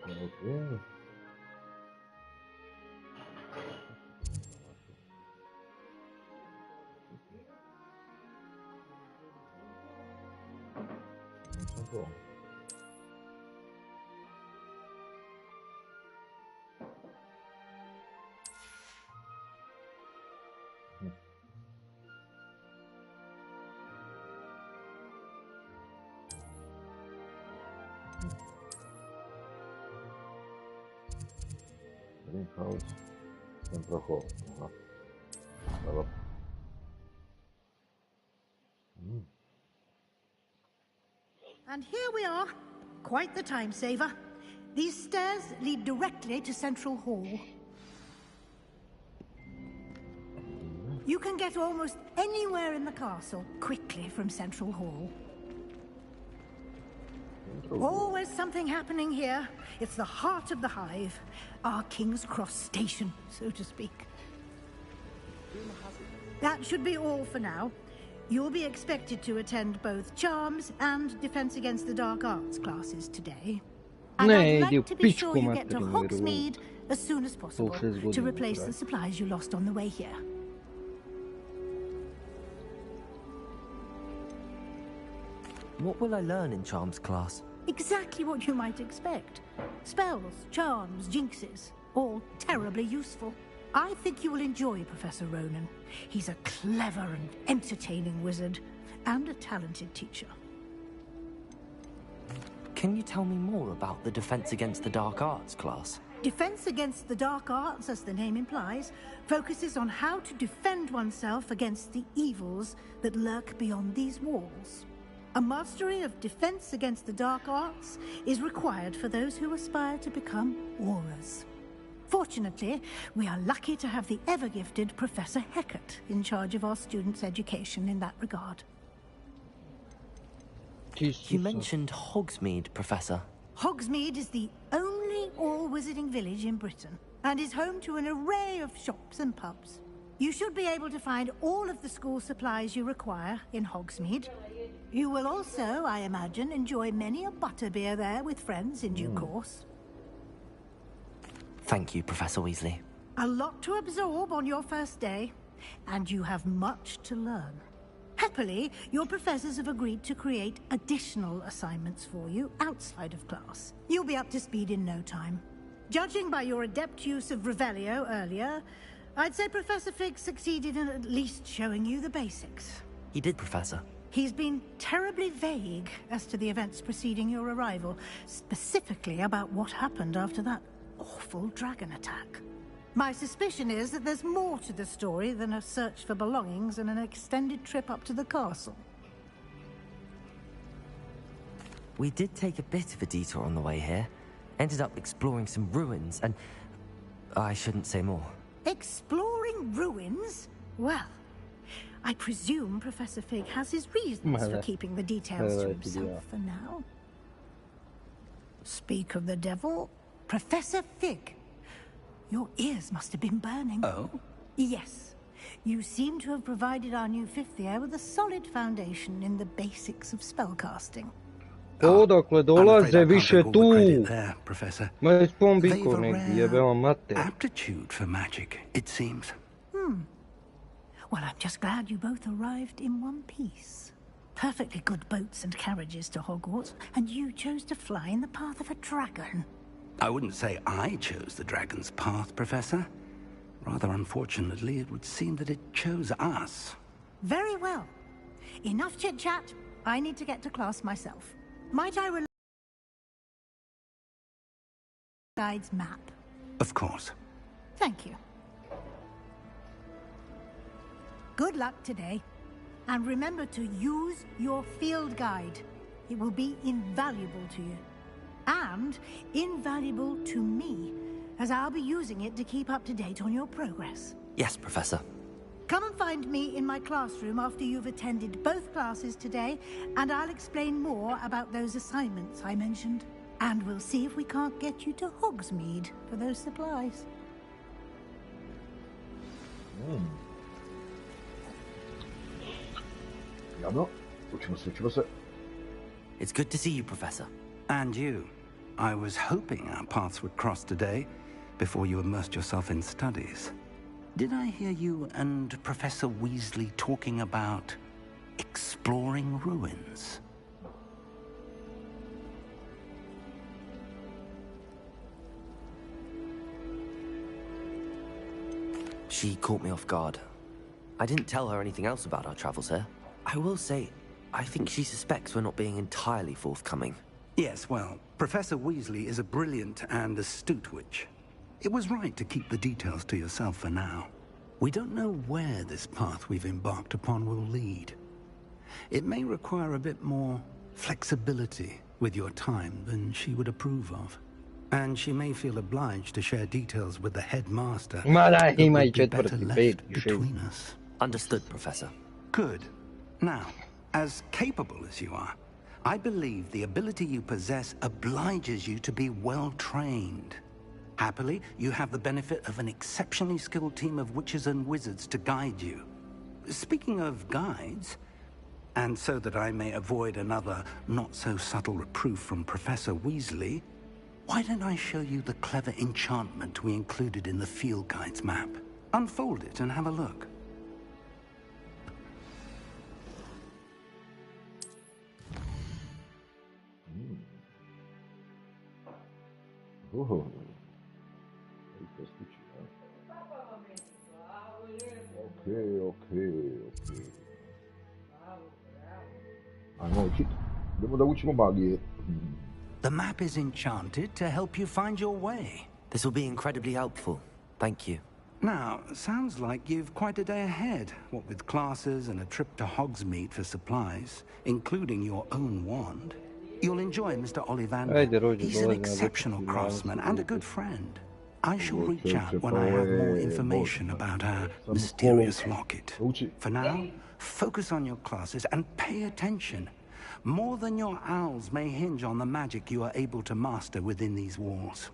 Okay. Central. Greenhouse, Central Hall. Hello. And here we are. Quite the time saver. These stairs lead directly to Central Hall. You can get almost anywhere in the castle quickly from Central Hall. Always something happening here. It's the heart of the hive. Our King's Cross station, so to speak. That should be all for now. You'll be expected to attend both Charms and Defense Against the Dark Arts classes today. And I'd like to be sure you get to Hogsmeade as soon as possible to replace the supplies you lost on the way here. What will I learn in Charms class? Exactly what you might expect. Spells, charms, jinxes, all terribly useful. I think you will enjoy Professor Ronan. He's a clever and entertaining wizard, and a talented teacher. Can you tell me more about the Defense Against the Dark Arts class? Defense Against the Dark Arts, as the name implies, focuses on how to defend oneself against the evils that lurk beyond these walls. A mastery of Defense Against the Dark Arts is required for those who aspire to become Aurors. Fortunately, we are lucky to have the ever-gifted Professor Hecat in charge of our students' education in that regard. You mentioned Hogsmeade, Professor. Hogsmeade is the only all-wizarding village in Britain, and is home to an array of shops and pubs. You should be able to find all of the school supplies you require in Hogsmeade. You will also, I imagine, enjoy many a butterbeer there with friends in due course. Thank you, Professor Weasley. A lot to absorb on your first day, and you have much to learn. Happily, your professors have agreed to create additional assignments for you outside of class. You'll be up to speed in no time. Judging by your adept use of Revelio earlier, I'd say Professor Fig succeeded in at least showing you the basics. He did, Professor. He's been terribly vague as to the events preceding your arrival, specifically about what happened after that awful dragon attack. My suspicion is that there's more to the story than a search for belongings and an extended trip up to the castle. We did take a bit of a detour on the way here. Ended up exploring some ruins and... I shouldn't say more. Exploring ruins? Well, I presume Professor Fig has his reasons for keeping the details to himself for now. Speak of the devil, Professor Fig. Your ears must have been burning. Oh? Yes. You seem to have provided our new fifth year with a solid foundation in the basics of spellcasting. Odakle dolaze više tu? There, Professor. Ma je spom biko negdje, jebe vam mater. Aptitude for magic, it seems. Well, I'm just glad you both arrived in one piece. Perfectly good boats and carriages to Hogwarts, and you chose to fly in the path of a dragon. I wouldn't say I chose the dragon's path, Professor. Rather unfortunately, it would seem that it chose us. Very well. Enough chit-chat. I need to get to class myself. Might I rely on the guide's map? Of course. Thank you. Good luck today. And remember to use your field guide. It will be invaluable to you. And invaluable to me, as I'll be using it to keep up to date on your progress. Yes, Professor. Come and find me in my classroom after you've attended both classes today, and I'll explain more about those assignments I mentioned. And we'll see if we can't get you to Hogsmeade for those supplies. It's good to see you, Professor. And you. I was hoping our paths would cross today, before you immersed yourself in studies. Did I hear you and Professor Weasley talking about exploring ruins? She caught me off guard. I didn't tell her anything else about our travels here. I will say, I think she suspects we're not being entirely forthcoming. Yes, well, Professor Weasley is a brilliant and astute witch. It was right to keep the details to yourself for now. We don't know where this path we've embarked upon will lead. It may require a bit more flexibility with your time than she would approve of. And she may feel obliged to share details with the headmaster that would be better left between us. Understood, Professor. Good. Now, as capable as you are, I believe the ability you possess obliges you to be well trained. Happily, you have the benefit of an exceptionally skilled team of witches and wizards to guide you. Speaking of guides, and so that I may avoid another not-so-subtle reproof from Professor Weasley, why don't I show you the clever enchantment we included in the field guide's map? Unfold it and have a look. Oh. Ok. Andiamo da ultimo buggy. The map is enchanted to help you find your way. This will be incredibly helpful. Thank you. Now, sounds like you've quite a day ahead, what with classes and a trip to Hogsmeade for supplies, including your own wand. You'll enjoy Mr. Ollivander. He's an exceptional craftsman and a good friend. I shall reach out when I have more information about our mysterious locket. For now, focus on your classes and pay attention. More than your owls may hinge on the magic you are able to master within these walls.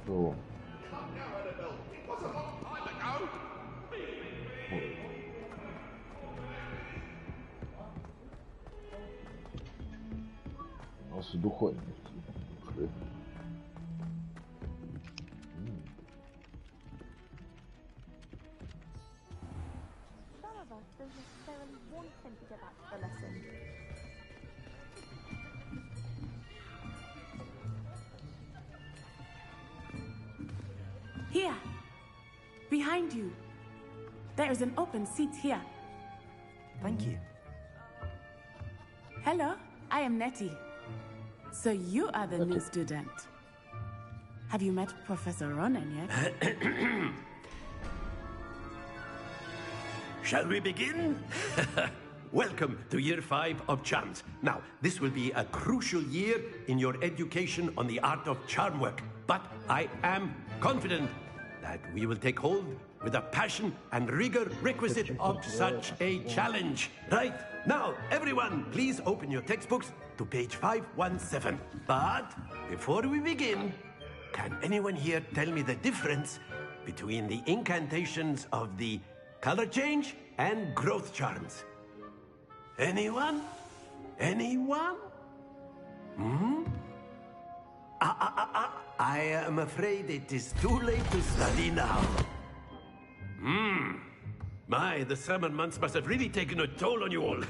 So. Nossa, duchoj. Some of us don't necessarily want him to get back to the lesson. Here, behind you. There is an open seat here. Thank you. Hello, I am Nettie. So you are the new student. Have you met Professor Ronan yet? Shall we begin? Welcome to Year 5 of Charms. Now, this will be a crucial year in your education on the art of charm work. But I am confident that we will take hold with the passion and rigor requisite of such a challenge. Right, now, everyone, please open your textbooks to page 517. But before we begin, can anyone here tell me the difference between the incantations of the color change and growth charms? Anyone? Anyone? I am afraid it is too late to study now. My, the summer months must have really taken a toll on you all.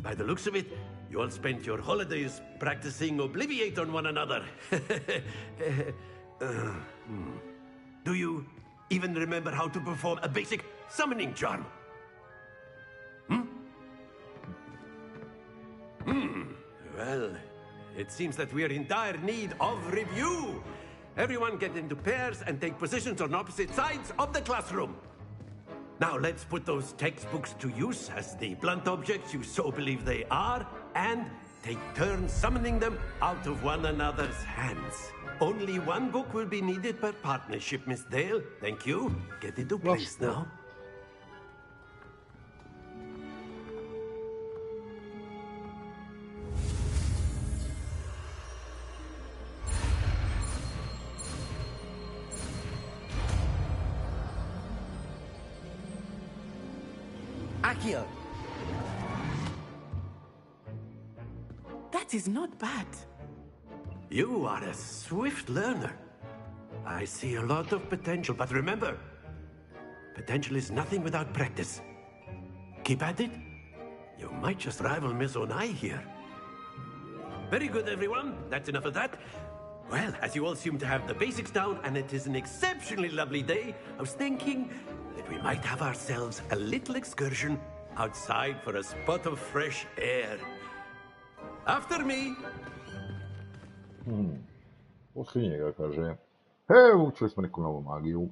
By the looks of it, you all spent your holidays practicing Obliviate on one another. Do you even remember how to perform a basic summoning charm? Well, it seems that we are in dire need of review. Everyone get into pairs and take positions on opposite sides of the classroom. Now let's put those textbooks to use as the blunt objects you so believe they are, and take turns summoning them out of one another's hands. Only one book will be needed per partnership, Miss Dale. Thank you. Get into place now. Accio! That is not bad. You are a swift learner. I see a lot of potential, but remember, potential is nothing without practice. Keep at it. You might just rival Miss Onai here. Very good, everyone. That's enough of that. Well, as you all seem to have the basics down, and it is an exceptionally lovely day, I was thinking that we might have ourselves a little excursion outside for a spot of fresh air. After me! Poslije njega kaže, učili smo neku novu magiju.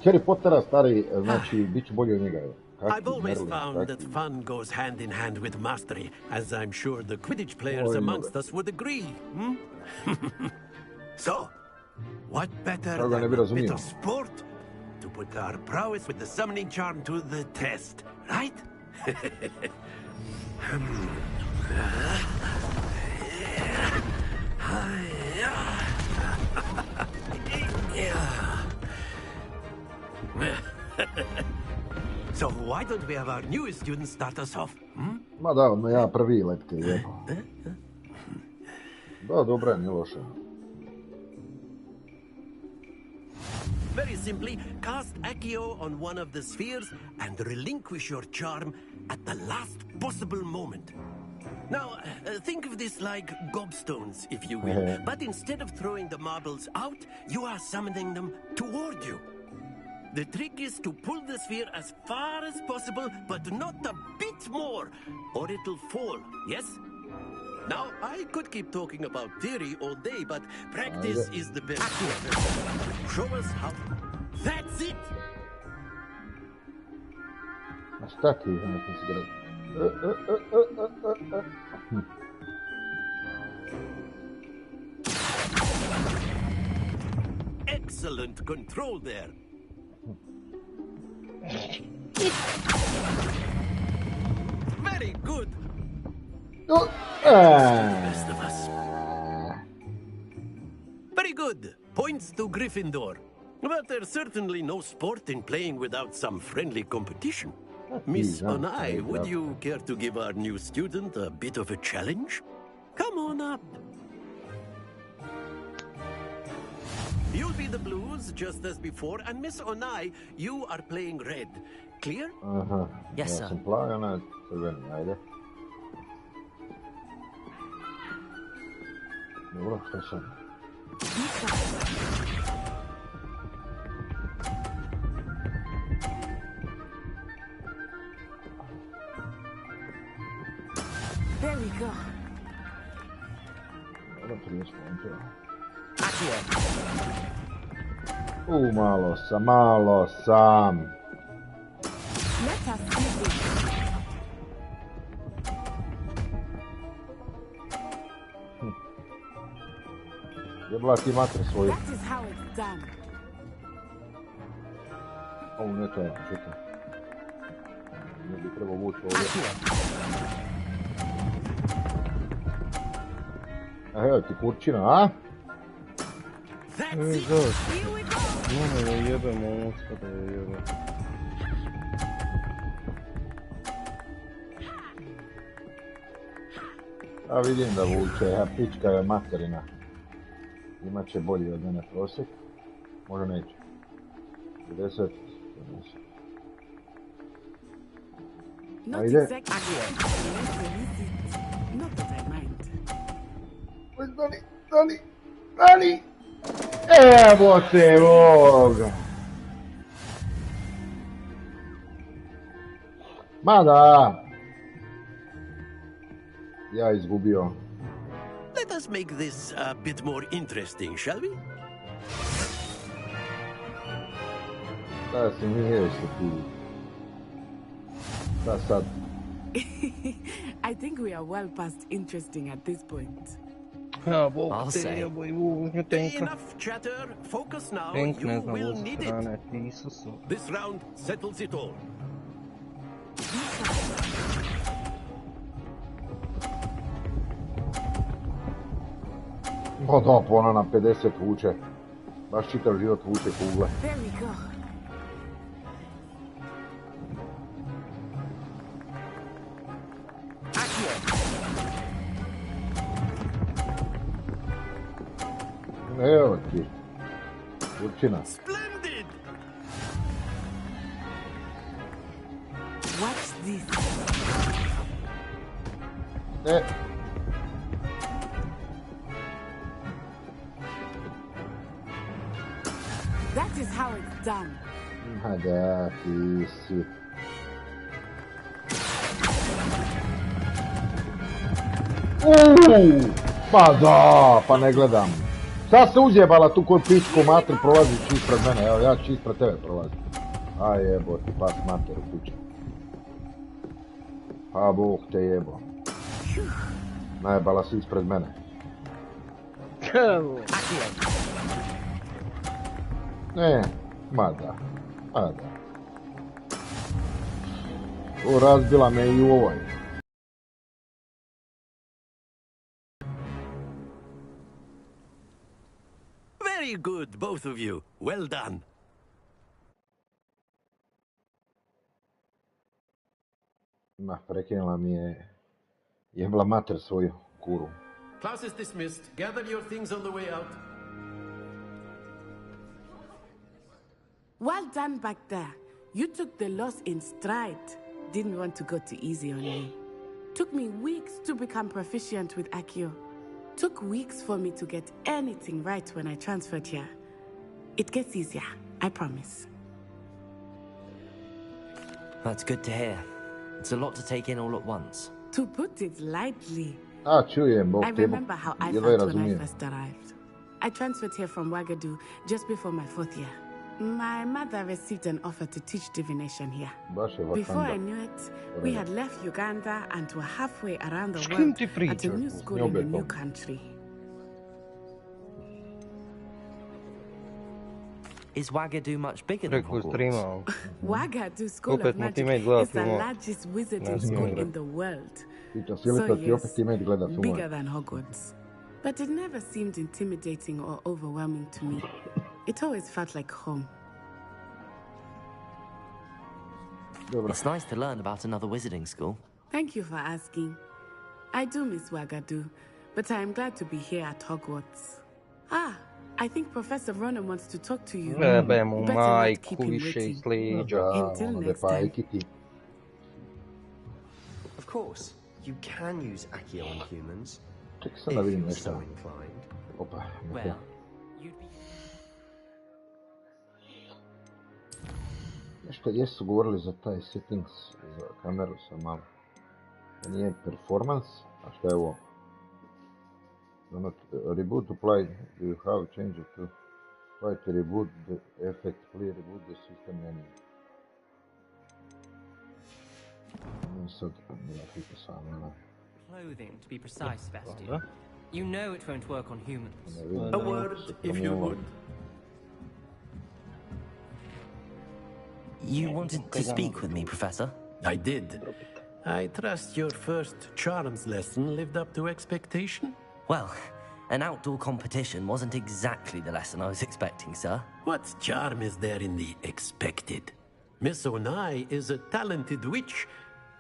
Harry Pottera stari, znači, bit će bolje od njega. I've always found that fun goes hand in hand with mastery, as I'm sure the Quidditch players amongst us would agree. So, what better than a bit of sport to put our prowess with the summoning charm to the test, right? So why don't we have our newest student start us off? Ma da, odmah ja prvi letke, lijepo. Da, dobro, nije loše. Very simply, cast Accio on one of the spheres and relinquish your charm at the last possible moment. Now, think of this like gobstones, if you will. But instead of throwing the marbles out, you are summoning them toward you. The trick is to pull the sphere as far as possible, but not a bit more, or it'll fall, yes? Now, I could keep talking about theory all day, but practice is the best. Show us how. That's it! Šta ti, znaš mi si gledaj. Excellent control there. Very good. Rest of us. Very good. Points to Gryffindor. But there's certainly no sport in playing without some friendly competition. Miss Onai, would you care to give our new student a bit of a challenge? Come on up. You'll be the blues, just as before, and Miss Onai, you are playing red. Clear? Yes, sir. Ja sam plavi, ona je crveni, ajde. Dobro, šta sam? There we go. Dobro, 30 pointova. Malo sam. Jebla ti mater svoju. Ovo ne to je, čekaj. Ne bi trebao vući ovdje. Evo ti kurčina, a? Zašto? Nemoj da jebemo uska da je jebem. A vidim da vuče, a pička je materina. Imat će bolji od mene prosjek. Možda neće. 50. Ajde. Dani! Evo te Boga! Mada! Ja izgubio. Let us make this a bit more interesting, shall we? Da se mi ti. Da sad. I think we are well past interesting at this point. I'll say. Enough chatter. Focus now. You will need it. This round settles it all. Pa da, ona na 50 vuče. Baš čitav život vuče kugle. There we go. Evo ti. Kurčina. Splendid! What's this? That is how it's done. Ma da, ti si. Pa da, pa ne gledam. Sad se uzjebala tu koju pičku matru, prolaziš ispred mene, evo ja ću ispred tebe prolaziti. A jebo ti pas mater u kući. A Bog te jebo. Najebala si ispred mene. Ne, ma da. Razbila me i u ovoj. Very good, both of you. Well done. Ma, prekinula mi je jebla mater svoju kuru. Class is dismissed. Gather your things on the way out. Well done back there. You took the loss in stride. Didn't want to go too easy on me. Took me weeks to become proficient with Accio. Took weeks for me to get anything right when I transferred here. It gets easier, I promise. That's good to hear. It's a lot to take in all at once. To put it lightly. Čujem, Bog I te remember how I felt when I first arrived. I transferred here from Wagadu just before my 4th year. My mother received an offer to teach divination here. Before I knew it, we had left Uganda and were halfway around the world at a new school in a new country. Is Wagadu much bigger than Hogwarts? Wagadu School of Magic is the largest wizarding school in the world. So yes, bigger than Hogwarts. But it never seemed intimidating or overwhelming to me. It always felt like home. It's nice to learn about another wizarding school. Thank you for asking. I do miss Wagadu, but I am glad to be here at Hogwarts. I think Professor Ronan wants to talk to you. Better not keep him waiting. Until next time. Of course, you can use Accio on humans, if da vidim you're nešto. so inclined. Opa, Well, nešto jesu govorili za taj settings, za kameru sam malo. Nije performance, a što je ovo? Do not reboot to play. Do you have changed to try to reboot the effect? Please reboot the system menu. Clothing, to be precise, Sebastian. You know it won't work on humans. A word, if you would. You wanted to speak with me, Professor? I did. I trust your first charms lesson lived up to expectation? Well, an outdoor competition wasn't exactly the lesson I was expecting, sir. What charm is there in the expected? Miss Onai is a talented witch.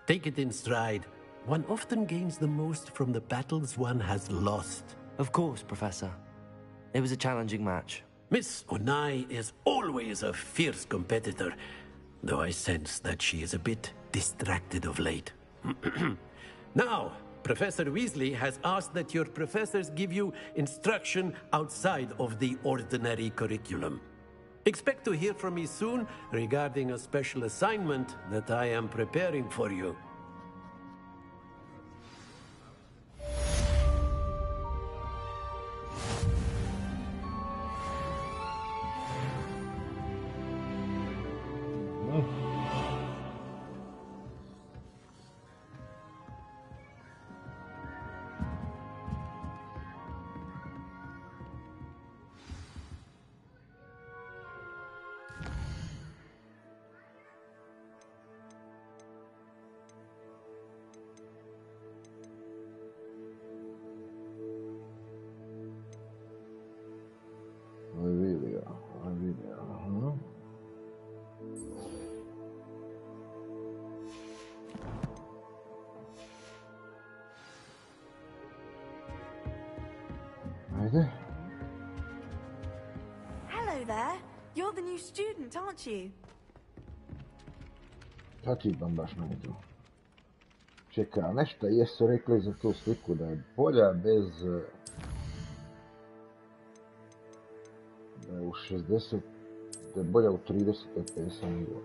Take it in stride. One often gains the most from the battles one has lost. Of course, Professor. It was a challenging match. Miss Onai is always a fierce competitor, though I sense that she is a bit distracted of late. Now, Professor Weasley has asked that your professors give you instruction outside of the ordinary curriculum. Expect to hear from me soon regarding a special assignment that I am preparing for you. Hello there. You're the new student, aren't you? Sad idem baš meni to. Čekaj, a nešto jesu rekli za tu sliku da je bolja bez... da je u 60... da je bolja u 30 FPS-a nego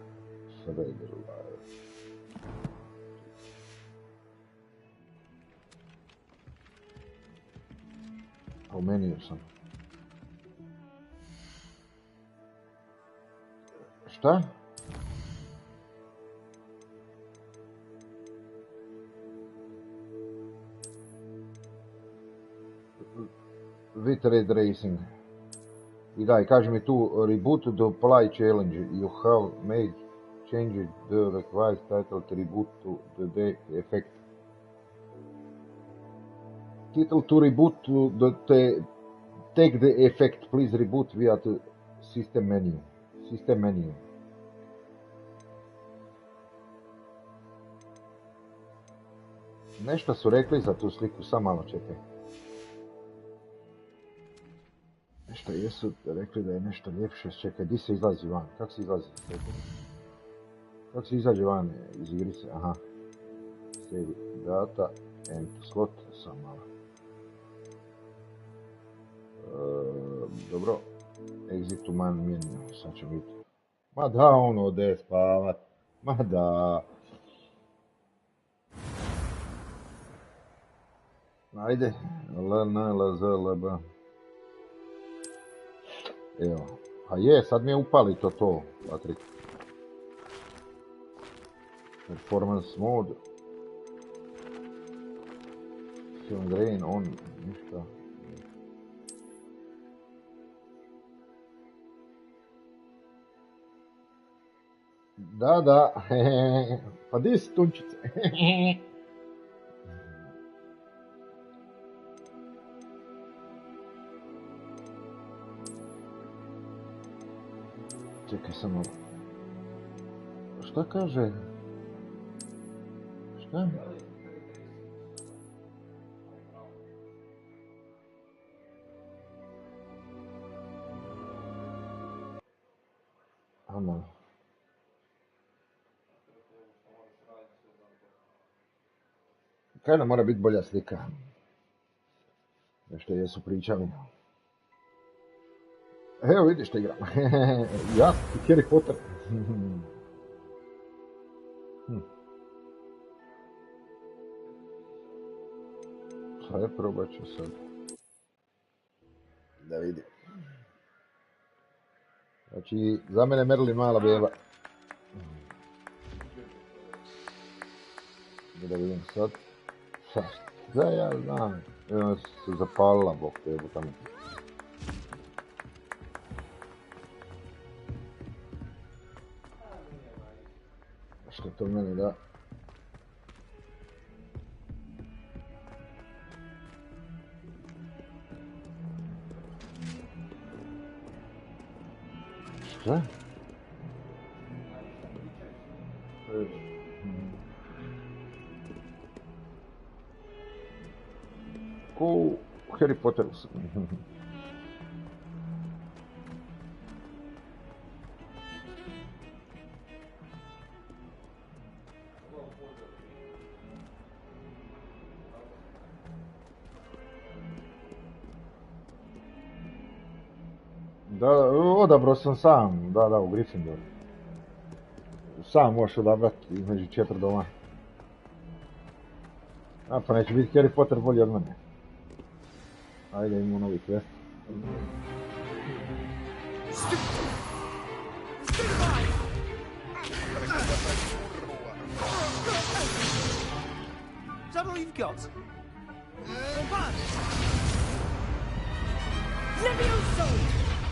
sredila. A u meniju sam. Šta? Red Racing. I daj, kaži mi tu reboot the play challenge. You have made changes the required title to reboot to the effect. Title to reboot to the take the effect. Please reboot via the system menu. System menu. Nešto su rekli za tu sliku, sam malo čekaj. Nešto jesu rekli da je nešto ljepše, čekaj, di se izlazi van? Kako se izlazi? Kako se izađe van iz igrice? Aha. Save data and slot, sam malo. Dobro. Exit to man menu, sad ćemo vidjeti. Ma da, ono ode spavat. Ma da. Ajde, LNLZLB. Evo, a je, sad mi je upali to, Patrik. Performance mode. Film grain on, ništa. Da, pa di si tunčice? Čekaj samo. Šta kaže? Šta? Ama. Kaj nam mora biti bolja slika? Nešto jesu pričali. Evo vidiš što igram. Ja, Harry Potter. Sve probat ću sad. Da vidi. Znači, za mene Merlin mala beba. Da vidim sad. Šta ja znam? Ona se zapalila, bok te jebu tamo. Što to meni da? Šta? Ko u Harry Potteru. Da, odabrao sam sam, da, u Gryffindoru. Sam možeš odabrati između 4 doma. A pa neće biti Harry Potter bolji od mene. Ajde, imamo novi quest. Is that all you've got? Levioso!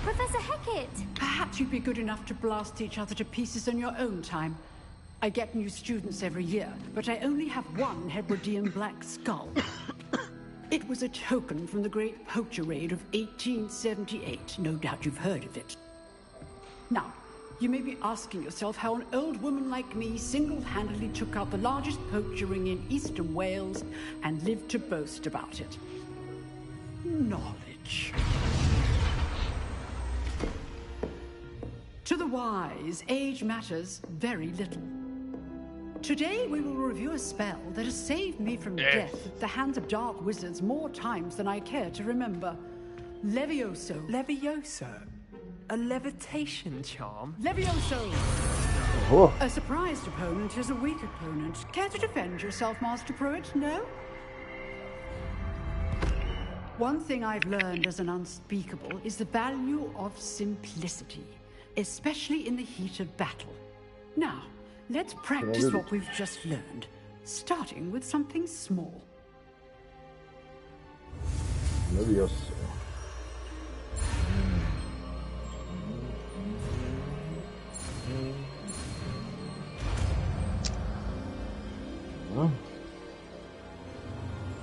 Professor Hecat! Perhaps you'd be good enough to blast each other to pieces on your own time. I get new students every year, but I only have one Hebridean black skull. It was a token from the great poacher raid of 1878. No doubt you've heard of it. Now, you may be asking yourself how an old woman like me single-handedly took out the largest poacher ring in eastern Wales and lived to boast about it. Knowledge. To the wise, age matters very little. Today we will review a spell that has saved me from death at the hands of dark wizards more times than I care to remember. Levioso. Levioso? A levitation charm? Levioso! Oh. A surprised opponent is a weak opponent. Care to defend yourself, Master Pruitt? No? One thing I've learned as an unspeakable is the value of simplicity, especially in the heat of battle. Now, let's practice what we've just learned, starting with something small. Levioso.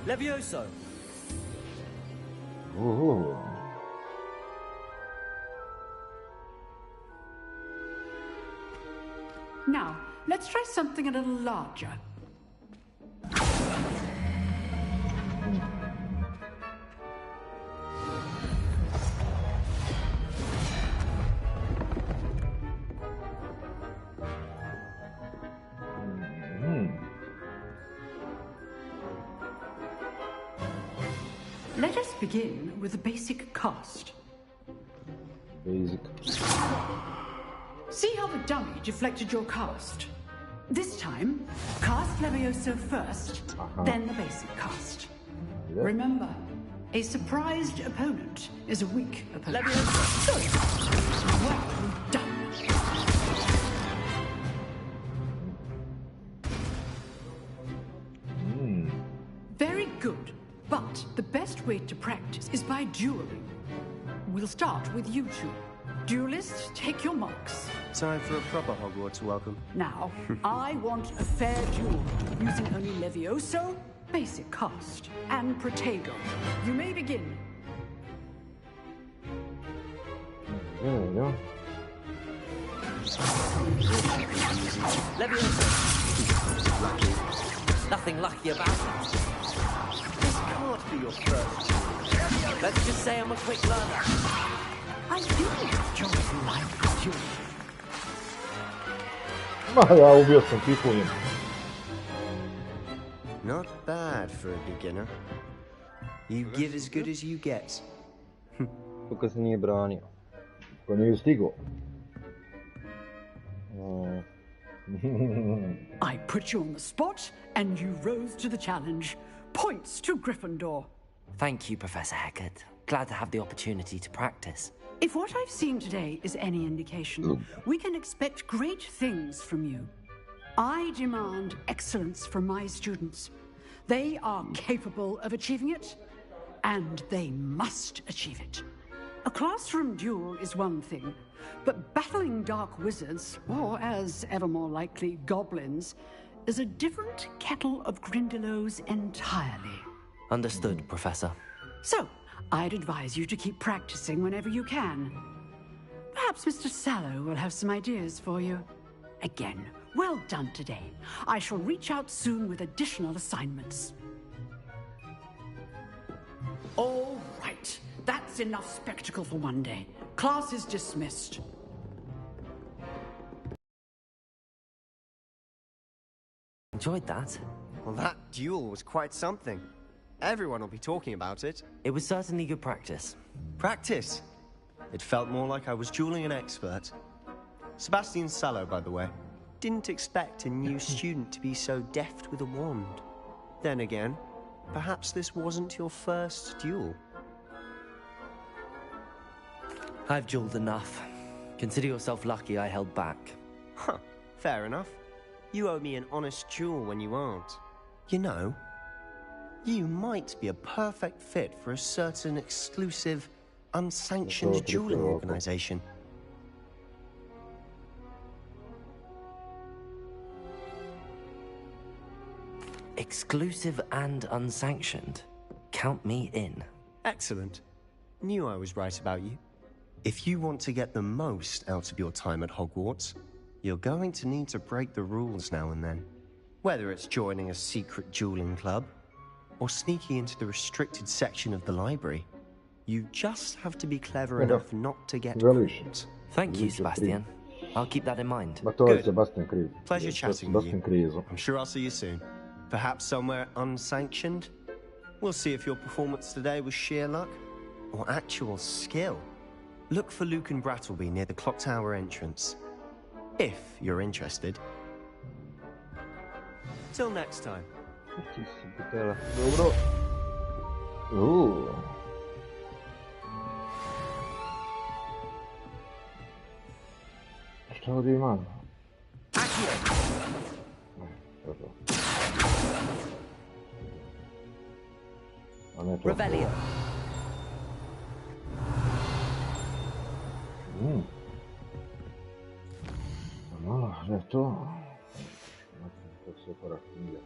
Levioso! Ooh. Now, let's try something a little larger. Let us begin with a basic cast. Basic. See how the dummy deflected your cast? This time, cast Levioso first, then the basic cast. Yeah. Remember, a surprised opponent is a weak opponent. Levioso! Good. Well done. Very good, but the best way to practice is by dueling. We'll start with you two. Duelists, take your marks. Time for a proper Hogwarts welcome. Now, I want a fair duel, using only Levioso, basic cast, and Protego. You may begin. Levioso! Nothing lucky about it. This can't be your first. Let's just say I'm a quick learner. I think it's just like you. Ma ja, ubio sam pikuljem. Not bad for a beginner. You give as good as you get. Kako se nije branio. Ko nije stigo. I put you on the spot, and you rose to the challenge. Points to Gryffindor. Thank you, Professor Hecat. Glad to have the opportunity to practice. If what I've seen today is any indication, we can expect great things from you. I demand excellence from my students. They are capable of achieving it, and they must achieve it. A classroom duel is one thing, but battling dark wizards, or as ever more likely, goblins, is a different kettle of Grindylows entirely. Understood, Professor. So, I'd advise you to keep practicing whenever you can. Perhaps Mr. Sallow will have some ideas for you. Again, well done today. I shall reach out soon with additional assignments. All right. That's enough spectacle for one day. Class is dismissed. Enjoyed that. Well, that duel was quite something. Everyone will be talking about it. It was certainly good practice. Practice? It felt more like I was dueling an expert. Sebastian Sallow, by the way. Didn't expect a new student to be so deft with a wand. Then again, perhaps this wasn't your first duel. I've dueled enough. Consider yourself lucky I held back. Huh, fair enough. You owe me an honest duel when you aren't. You know, you might be a perfect fit for a certain exclusive, unsanctioned dueling organization. Exclusive and unsanctioned? Count me in. Excellent. Knew I was right about you. If you want to get the most out of your time at Hogwarts, you're going to need to break the rules now and then. Whether it's joining a secret dueling club, or sneaking into the restricted section of the library, you just have to be clever enough not to get caught. Thank you, Sebastian. I'll keep that in mind. Good. Sebastian Kriz. Pleasure chatting with you. I'm sure I'll see you soon. Perhaps somewhere unsanctioned? We'll see if your performance today was sheer luck, or actual skill. Look for Luke and Brattleby near the clock tower entrance. If you're interested. Till next time. Dobro. Šta ovdje ima? Revelio. Gdje je to? Kako se otvara knjiga?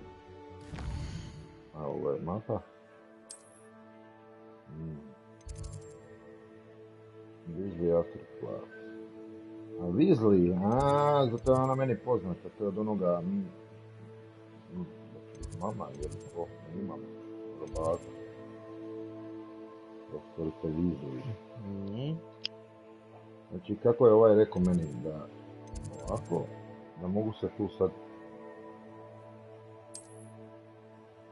A ovo je mapa. Weasley Afterclass. A Weasley, zato je ona meni poznata, to je od onoga... Mama, jer to imam robaka. Profesorica Weasley. Znači, kako je ovaj rekao meni da... Ovako, da mogu se tu sad...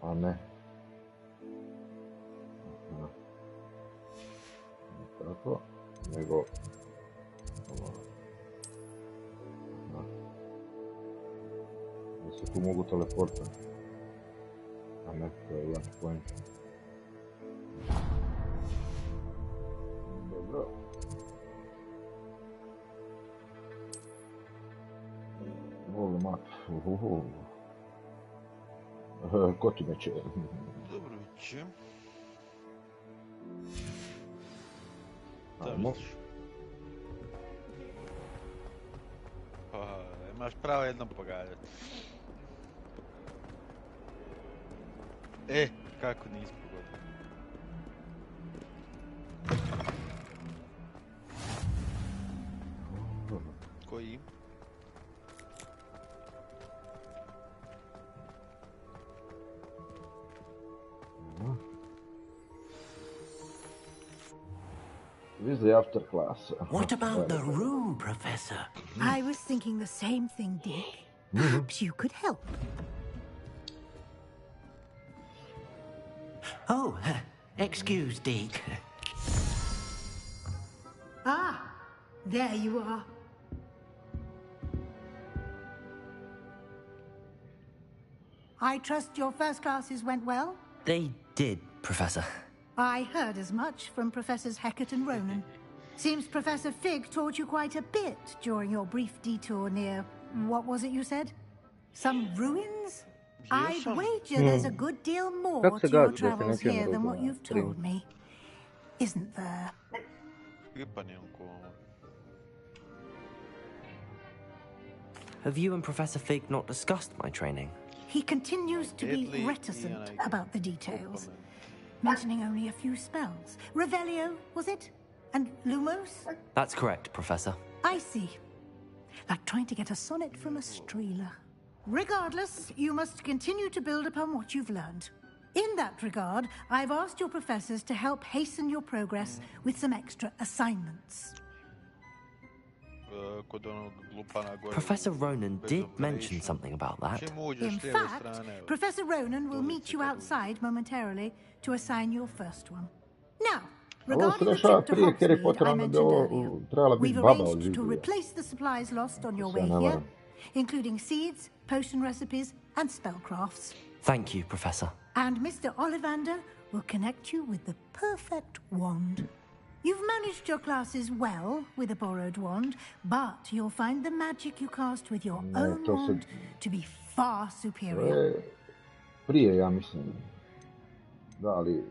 A ne. Ne tako, nego... Da se tu mogu teleportati. A ne, to je lunch point. Dobro. Volim mat. Ko ti neće? Dobro će. Ajmo. Imaš pravo jednom pogađati. Kako nisi pogodio? Koji? Weasley Afterclass. What about the room, Professor? I was thinking the same thing, Dick. Perhaps you could help. Oh, excuse, Deke. Ah, there you are. I trust your first classes went well? They did, Professor. I heard as much from Professors Hecat and Ronan. Seems Professor Fig taught you quite a bit during your brief detour near... what was it you said? Some ruins? I'd wager there's a good deal more to your travels here than what you've told me. Isn't there? Have you and Professor Fig not discussed my training? He continues to be reticent about the details, mentioning only a few spells. Revelio, was it? And Lumos? That's correct, Professor. I see. Like trying to get a sonnet from a streeler. Regardless, you must continue to build upon what you've learned. In that regard, I've asked your professors to help hasten your progress with some extra assignments. Professor Ronan did mention something about that. In fact, Professor Ronan will meet you outside momentarily to assign your first one. Now, regarding the trip to Hogsmeade I mentioned earlier, we've arranged to replace the supplies lost on your way here, including seeds, potion recipes, and spellcrafts. Thank you, Professor. And Mr. Ollivander will connect you with the perfect wand. You've managed your classes well with a borrowed wand, but you'll find the magic you cast with your own wand to be far superior. Prije, ja mislim. Da, ali...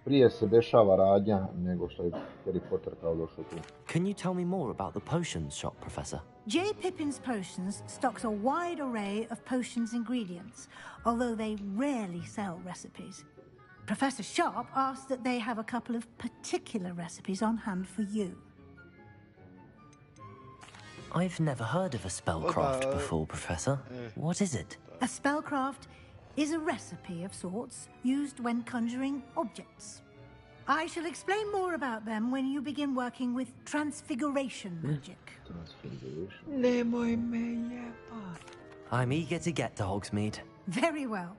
Prije se dešava radnja nego što je Harry Potter kao došao tu. Can you tell me more about the potions shop, Professor? J. Pippin's Potions stocks a wide array of potions ingredients, although they rarely sell recipes. Professor Sharp asked that they have a couple of particular recipes on hand for you. I've never heard of a spellcraft before, Professor. What is it? A spellcraft is a recipe of sorts used when conjuring objects. I shall explain more about them when you begin working with transfiguration magic. Nemoj me jebat. I'm eager to get to Hogsmeade. Very well.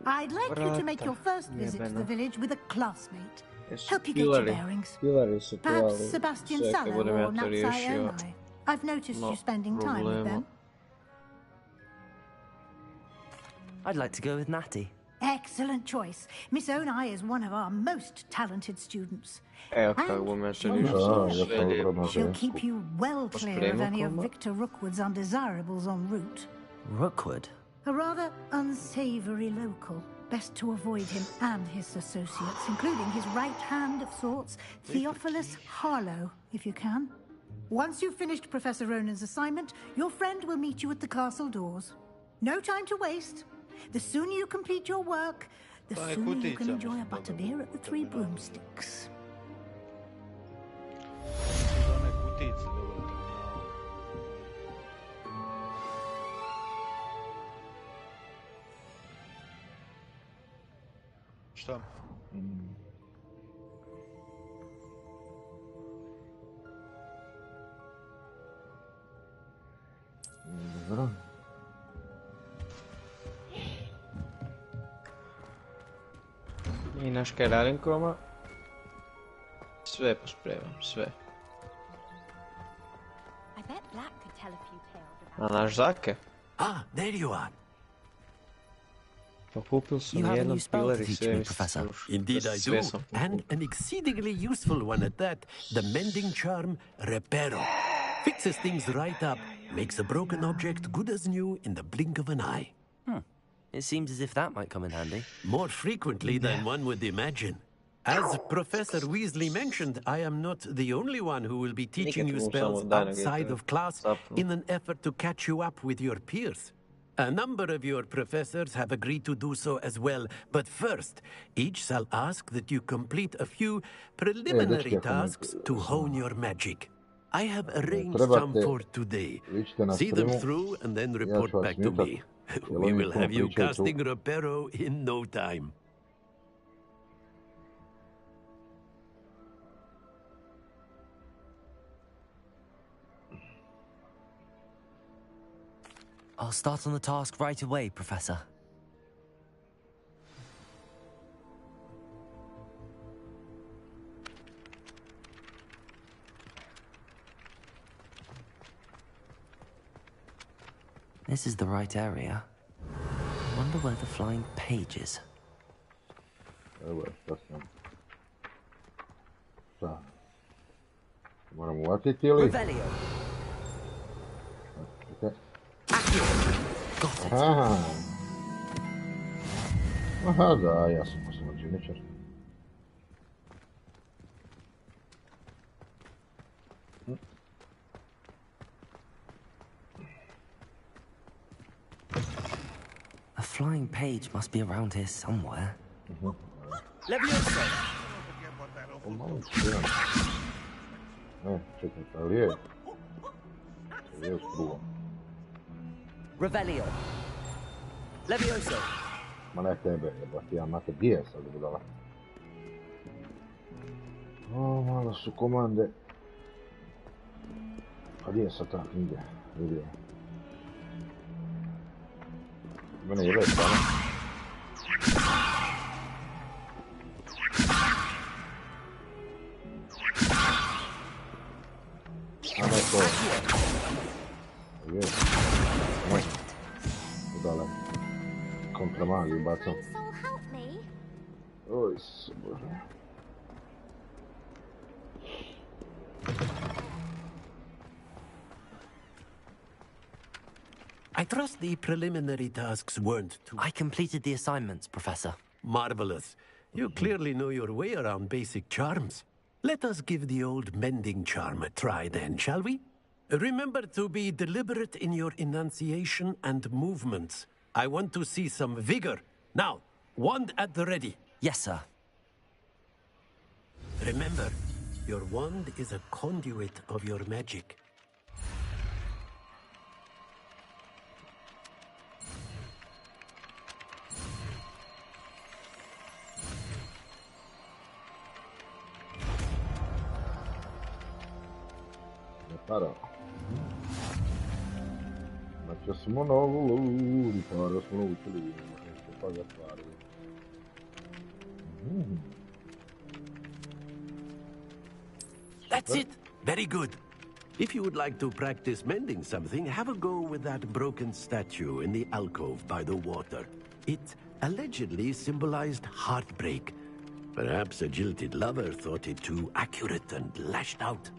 I'd like you to make your first visit to the village with a classmate. Help you get your bearings. Perhaps Sebastian Sallow or Natsai Onai. I've noticed you spending time with them. I'd like to go with Natty. Excellent choice. Miss Onai is one of our most talented students. Evo kako me se She'll keep you well clear of any of Victor Rookwood's undesirables en route. Rookwood? A rather unsavory local. Best to avoid him and his associates, including his right hand of sorts, Theophilus Harlow, if you can. Once you've finished Professor Ronan's assignment, your friend will meet you at the castle doors. No time to waste. The sooner you complete your work, the sooner you can enjoy a butterbeer at the Three Broomsticks. Šta? Dobro. I naš kaj radim kroma? Sve pospremam, sve. I bet Black could tell a few tales about. A naš Zake? Ah, there you are. Pokupil sam jedan pilar i sve mi Professor. Indeed I do, and an exceedingly useful one at that. The mending charm, Reparo. Fixes things right up, makes a broken object good as new in the blink of an eye. It seems as if that might come in handy. More frequently than one would imagine. As Professor Weasley mentioned, I am not the only one who will be teaching you spells outside of class in an effort to catch you up with your peers. A number of your professors have agreed to do so as well, but first, each shall ask that you complete a few preliminary tasks to hone your magic. I have arranged some for today. See them through and then report back to me. We will have you casting Reparo in no time. I'll start on the task right away, Professor. This is the right area. Wonder where the flying page is. Evo je, šta sam? Šta? Moram uvatiti ili? Čekaj. Aha. Aha, da, ja sam oslobođeničar. A flying page must be around here somewhere. Levioso! Čekaj, šta li je? Šta je struo? Revelio. Levioso. Ma ne tebe, jebati, ja mate gdje sad budala. O, malo su komande. Pa gdje je sad ta knjiga? Vidio. Mene je već, ali? A ne to. Je. Ne. Udale. Kontramagiju bacam. Oj, se bože. I trust the preliminary tasks weren't too... I completed the assignments, Professor. Marvelous. You clearly know your way around basic charms. Let us give the old mending charm a try then, shall we? Remember to be deliberate in your enunciation and movements. I want to see some vigor. Now, wand at the ready. Yes, sir. Remember, your wand is a conduit of your magic. Para. Znači smo novu ludi, para smo naučili, nešto pa zatvarili. That's it! Very good. If you would like to practice mending something, have a go with that broken statue in the alcove by the water. It allegedly symbolized heartbreak. Perhaps a jilted lover thought it too accurate and lashed out.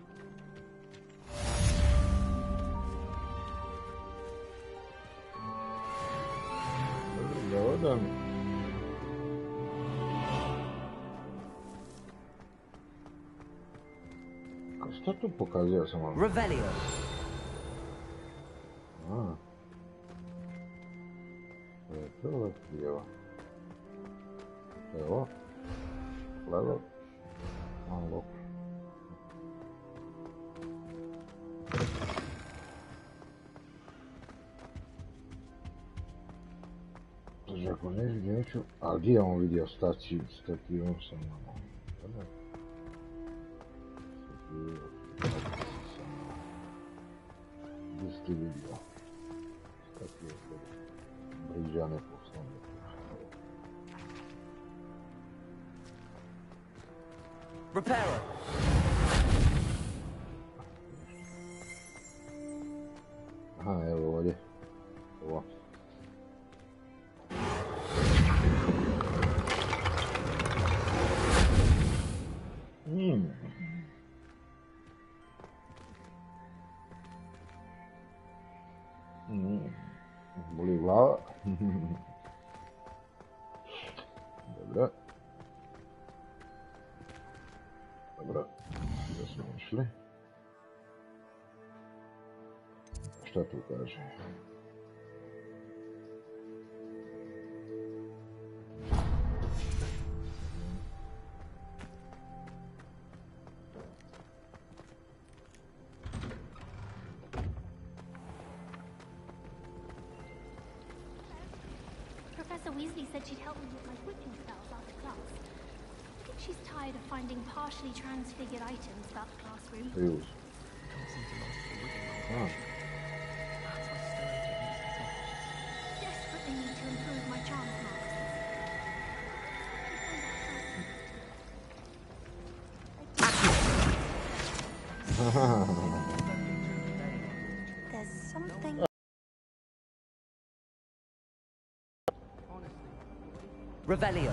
Dodan. Šta tu pokazuje sam vam? Revelio. A. To je lijevo. Evo. Levo. Malo. Ako neću, a gdje je on vidio staciju sam malo. Gdje si ti vidio? Staciju Briđane poslovne. Reparo. Aha, evo ovdje. Ovo. Boli glava. Dobro. Dobro. Gdje smo išli? Šta tu kaže? Professor Weasley said she'd help me with my whipping spells after class. I think she's tired of finding partially transfigured items about the classroom. Use. Ah. Desperately need to improve my charms marks. There's something... Revelio.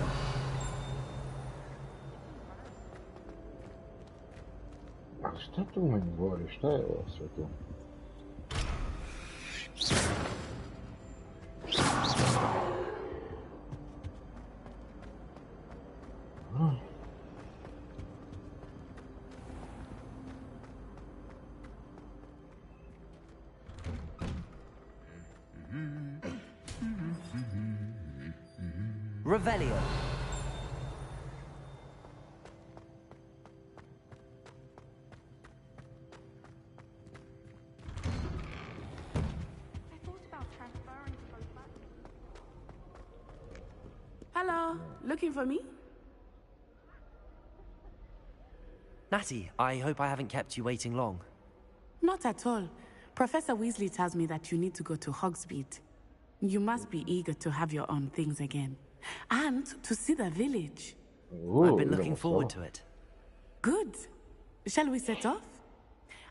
Šta tu meni govori? Šta je ovo sve tu? Revelio. Hello, looking for me? Natty, I hope I haven't kept you waiting long. Not at all. Professor Weasley tells me that you need to go to Hogsmeade. You must be eager to have your own things again. And to see the village. I've been looking forward to it. Good. Shall we set off?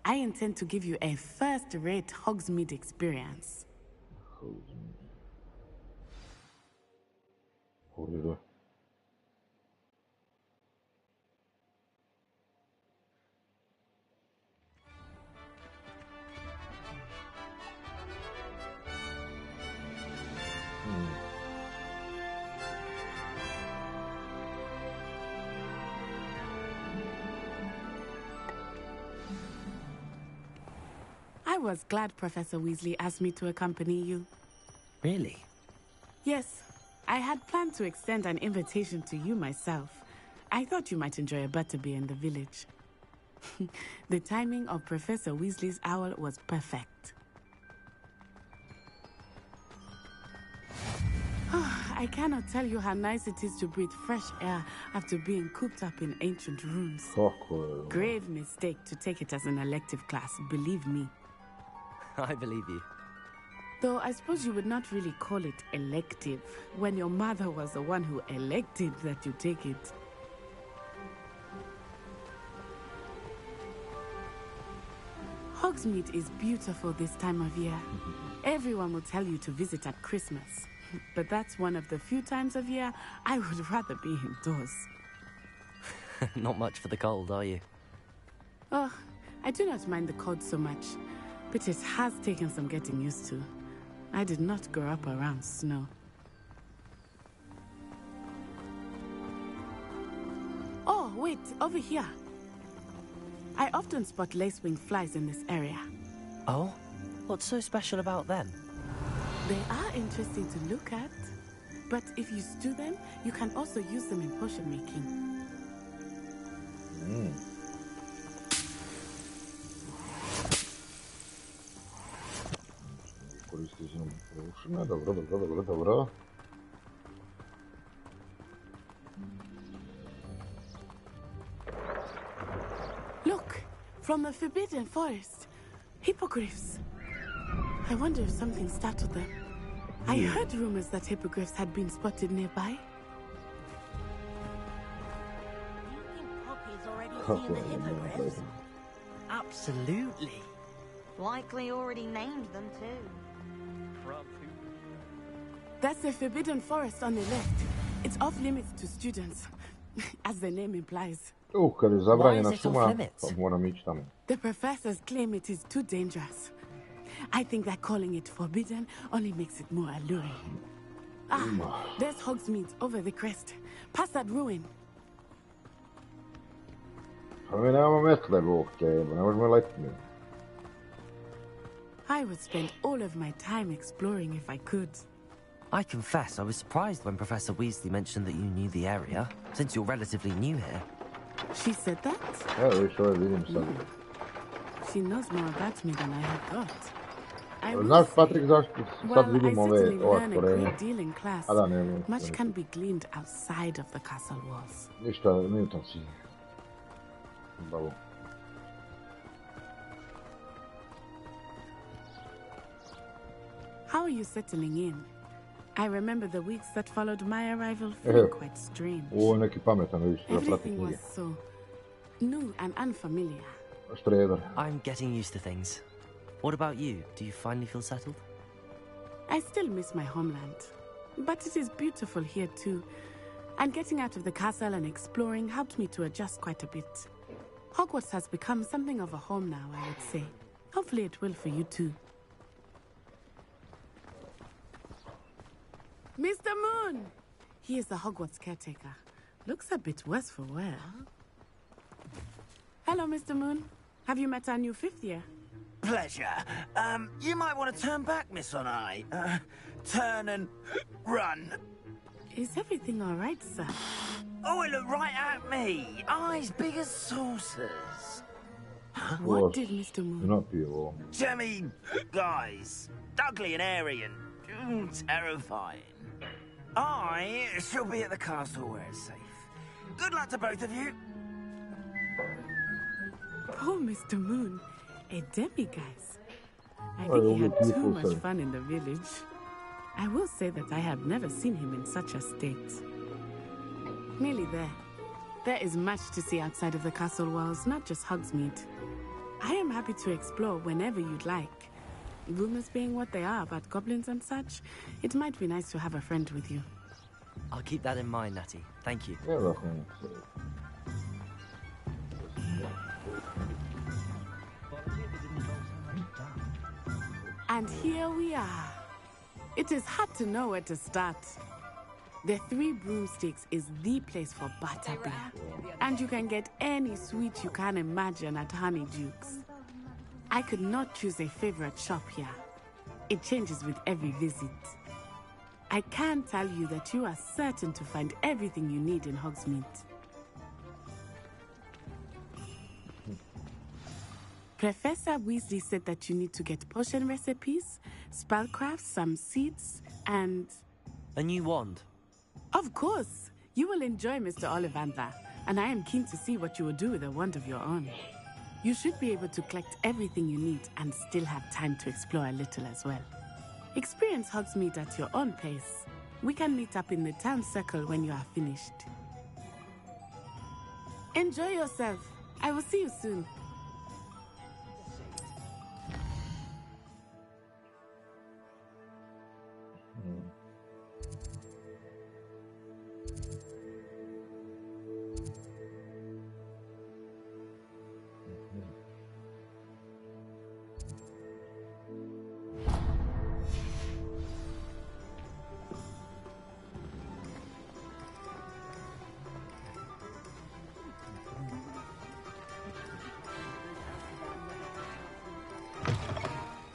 I intend to give you a first-rate Hogsmeade experience. I was glad Professor Weasley asked me to accompany you. Really? Yes, I had planned to extend an invitation to you myself. I thought you might enjoy a butterbeer in the village. The timing of Professor Weasley's owl was perfect. I cannot tell you how nice it is to breathe fresh air after being cooped up in ancient rooms. Grave mistake to take it as an elective class, believe me. I believe you. Though I suppose you would not really call it elective when your mother was the one who elected that you take it. Hogsmeade is beautiful this time of year. Everyone will tell you to visit at Christmas. But that's one of the few times of year I would rather be indoors. Not much for the cold, are you? Oh, I do not mind the cold so much, but it has taken some getting used to. I did not grow up around snow. Oh, wait, over here. I often spot lacewing flies in this area. Oh? What's so special about them? They are interesting to look at, but if you stew them, you can also use them in potion making. Dobro. Look, from the Forbidden Forest, hippogriffs. I wonder if something startled them. I heard rumors that hippogriffs had been spotted nearby. Do you think Poppy's already seen the hippogriffs? Absolutely. Likely already named them too. That's the Forbidden Forest on the left. It's off limits to students, as the name implies. Kad je zabranjena šuma, pa moram ići tamo. The professors claim it is too dangerous. I think that calling it forbidden only makes it more alluring. There's Hogsmeade over the crest. Past that ruin. Pa mi nemamo metle, Bog te jebo, ne možemo letiti. I would spend all of my time exploring if I could. I confess, I was surprised when Professor Weasley mentioned that you knew the area, since you're relatively new here. She said that? Evo, viš ove vidim sad. She knows more about me than I had thought. Znaš, Patrik, zašto sad vidim I ova certainly learn a stvorenja? great deal in class. A da, ne. Much can be gleaned outside of the castle walls. Ništa, minutom si. Bravo. How are you settling in? I remember the weeks that followed my arrival feeling quite strange. Ovo je neki pametan, vidiš, da prati Everything knjige. was so new and unfamiliar. Štreber. I'm getting used to things. What about you? Do you finally feel settled? I still miss my homeland, but it is beautiful here too. And getting out of the castle and exploring helped me to adjust quite a bit. Hogwarts has become something of a home now, I would say. Hopefully it will for you too. Mr. Moon! He is the Hogwarts caretaker. Looks a bit worse for wear. Hello, Mr. Moon. Have you met our new 5th year? Pleasure. You might want to turn back, Miss Onai. Turn and run. Is everything all right, sir? Oh, it looked right at me. Eyes big as saucers. What did Mr. Moon? Not people. Jemmy, guys. Ugly and airy and terrifying. I shall be at the castle where it's safe. Good luck to both of you. Poor Mr. Moon. A demi-guise. I think he had too much fun in the village. I will say that I have never seen him in such a state. Nearly there. There is much to see outside of the castle walls, not just Hogsmeade. I am happy to explore whenever you'd like. Rumors being what they are about goblins and such, it might be nice to have a friend with you. I'll keep that in mind, Natty. Thank you. And here we are. It is hard to know where to start. The 3 Broomsticks is the place for butterbeer. And you can get any sweet you can imagine at Honeydukes. I could not choose a favorite shop here. It changes with every visit. I can tell you that you are certain to find everything you need in Hogsmeade. Professor Weasley said that you need to get potion recipes, spellcrafts, some seeds, and... A new wand? Of course! You will enjoy Mr. Ollivander, and I am keen to see what you will do with a wand of your own. You should be able to collect everything you need and still have time to explore a little as well. Experience Hogsmeade at your own pace. We can meet up in the town circle when you are finished. Enjoy yourself. I will see you soon.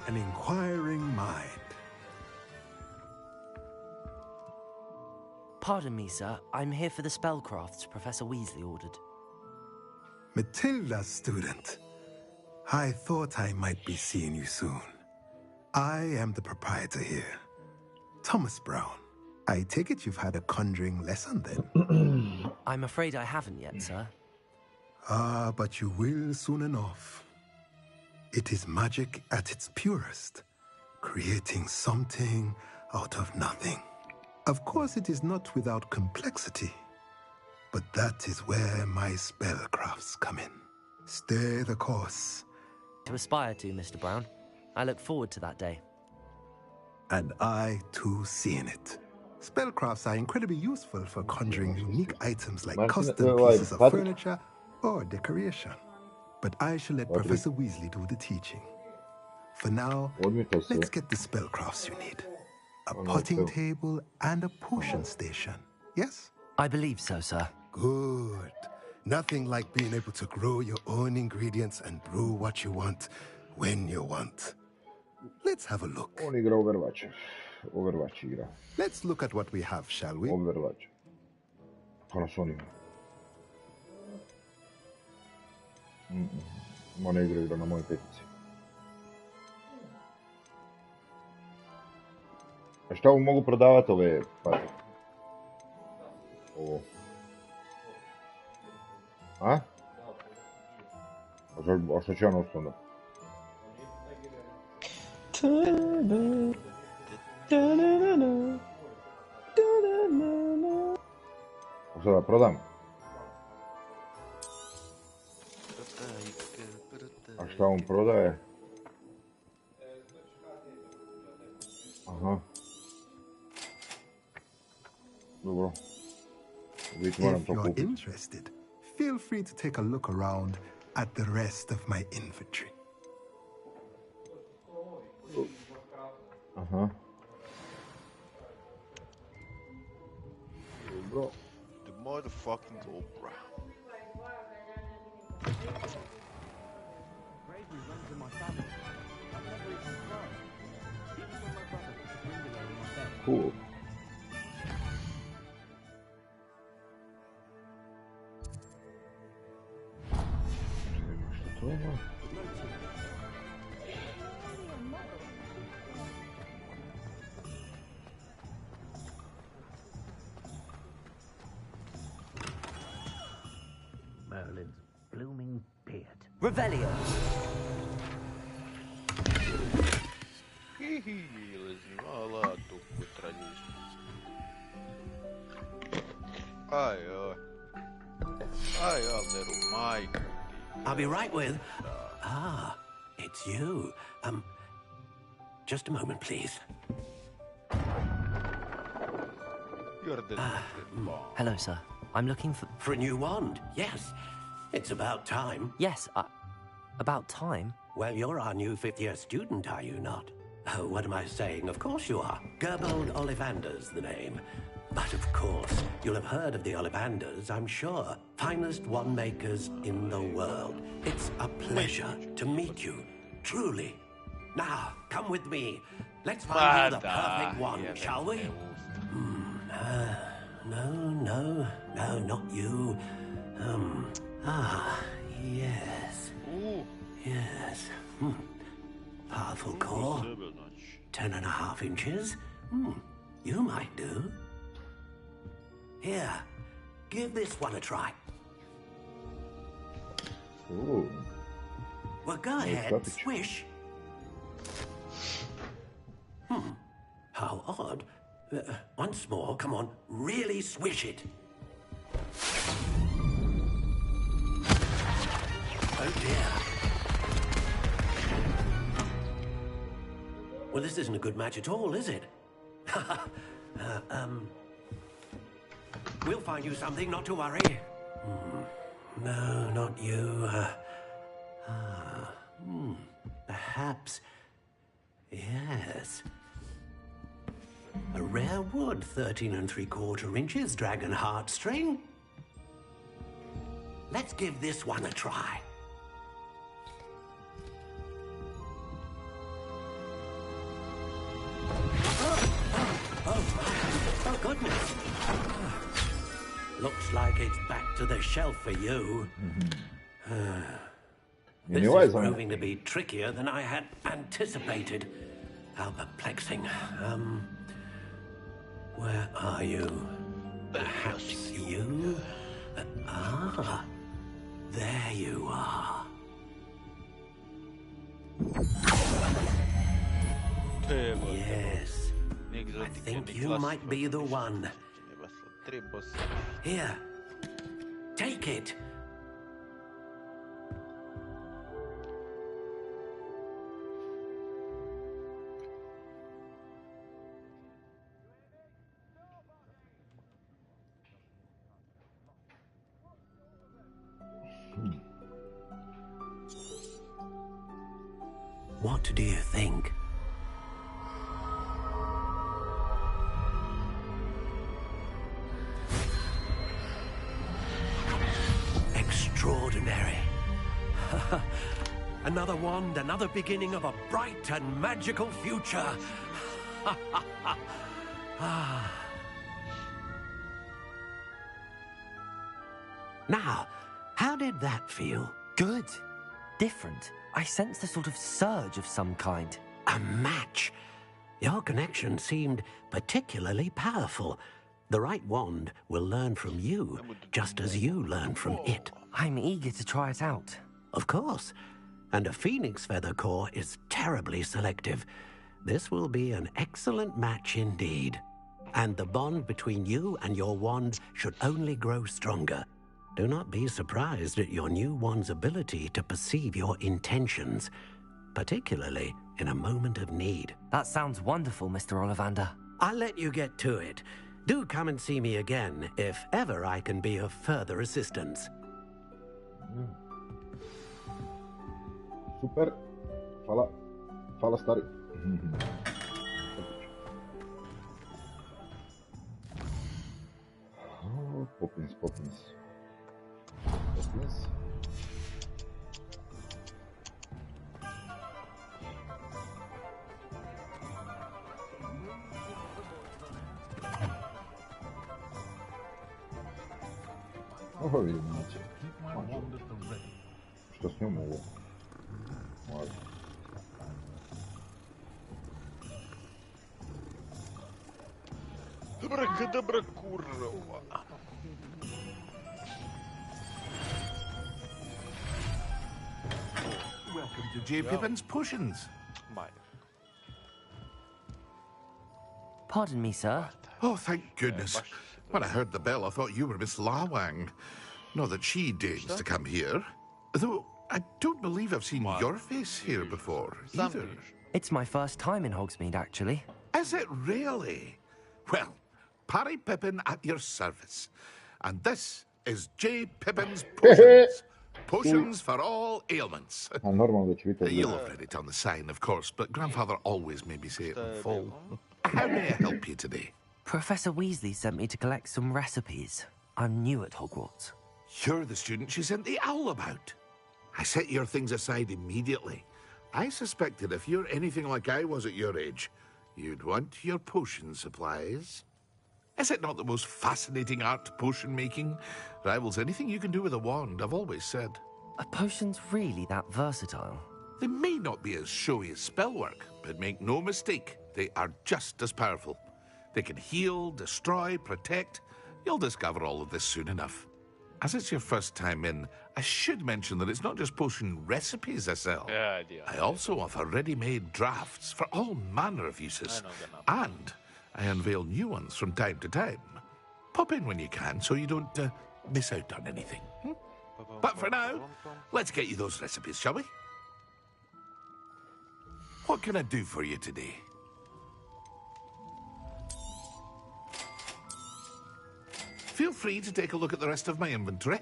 An inquiring mind. Pardon me, sir. I'm here for the spellcrafts Professor Weasley ordered. Matilda's student. I thought I might be seeing you soon. I am the proprietor here, Thomas Brown. I take it you've had a conjuring lesson then? I'm afraid I haven't yet, sir. Ah, but you will soon enough. It is magic at its purest, creating something out of nothing. Of course, it is not without complexity, but that is where my spellcrafts come in. Stay the course. To aspire to, Mr. Brown. I look forward to that day. And I, too, seeing it. Spellcrafts are incredibly useful for conjuring unique items like custom pieces of furniture or decoration. But I shall let Professor Weasley do the teaching. For now, let's get the spellcrafts you need. A potting table and a potion station, yes? I believe so, sir. Good. Nothing like being able to grow your own ingredients and brew what you want, when you want. Let's have a look. On igra Overwatch. Overwatch igra. Let's look at what we have, shall we? Overwatch. Pa nas on igra. Ma ne igra na mojoj petici. A šta mogu prodavati ove pare? Ovo. A? A šta će ja nositi onda? A šta da prodam? A šta on prodaje? Aha. Dobro. If you're interested, feel free to take a look around at the rest of my infantry. Aha. Dobro. The motherfucking Oprah. Bravery runs in my family. I've never even cried. Even when my brother put a bungalow in my bed. Cool. Što to ima? Merlin's blooming beard. Revelio! Hihi, ala tukku tradismi. Ai, Alderu, majku. I'll be right with... Ah, it's you. Just a moment, please. You're the Hello, sir. I'm looking for... For a new wand, yes. It's about time. Yes, about time? Well, you're our new fifth-year student, are you not? Oh, what am I saying? Of course you are. Gerbold Ollivander's the name. But of course, you'll have heard of the Ollivanders, I'm sure. Finest wand makers in the world. It's a pleasure to meet you, truly. Now, come with me. Let's find you the perfect wand, shall we? No, not you. Yes. Yes. Powerful core. 10.5 inches. You might do. Here, give this one a try. Ooh. Well, go ahead, swish. How odd. Once more, come on, really swish it. Oh dear. Well, this isn't a good match at all, is it? We'll find you something, not to worry. No, not you. Perhaps. Yes. A rare wood, 13 3/4 inches, dragon heartstring. Let's give this one a try. Oh, goodness. Looks like it's back to the shelf for you. This is proving to be trickier than I had anticipated. How perplexing. Where are you? Perhaps you? There you are. Yes. I think you might be the one. Here. Take it. What do you think? Extraordinary. Another wand, another beginning of a bright and magical future. Now, how did that feel? Good. Different. I sensed a sort of surge of some kind. A match. Your connection seemed particularly powerful. The right wand will learn from you, just as you learn from it. I'm eager to try it out. Of course. And a phoenix feather core is terribly selective. This will be an excellent match indeed. And the bond between you and your wand should only grow stronger. Do not be surprised at your new wand's ability to perceive your intentions, particularly in a moment of need. That sounds wonderful, Mr. Ollivander. I'll let you get to it. Do come and see me again if ever I can be of further assistance. Super. Fala stari. Poppins. Ovo vidim, znači. Što s njom ovo? Dobra kurwa. Welcome to J. Pippin's Potions. Pardon me, sir. Oh, thank goodness. When I heard the bell, I thought you were Miss Lawang. Not that she deigns to come here. Though, I don't believe I've seen your face here before, either. It's my first time in Hogsmeade, actually. Is it really? Well, Parry Pippin at your service. And this is J. Pippin's Potions. Potions for all ailments. You'll have read it on the sign, of course, but Grandfather always made me say it in full. How may I help you today? Professor Weasley sent me to collect some recipes. I'm new at Hogwarts. You're the student she sent the owl about. I set your things aside immediately. I suspected if you're anything like I was at your age, you'd want your potion supplies. Is it not the most fascinating art, potion making? Rivals anything you can do with a wand, I've always said. Are potions really that versatile? They may not be as showy as spellwork, but make no mistake, they are just as powerful. They can heal, destroy, protect. You'll discover all of this soon enough. As it's your first time in, I should mention that it's not just potion recipes I sell. I also offer ready-made drafts for all manner of uses. And I unveil new ones from time to time. Pop in when you can so you don't miss out on anything. But for now, let's get you those recipes, shall we? What can I do for you today? Feel free to take a look at the rest of my inventory,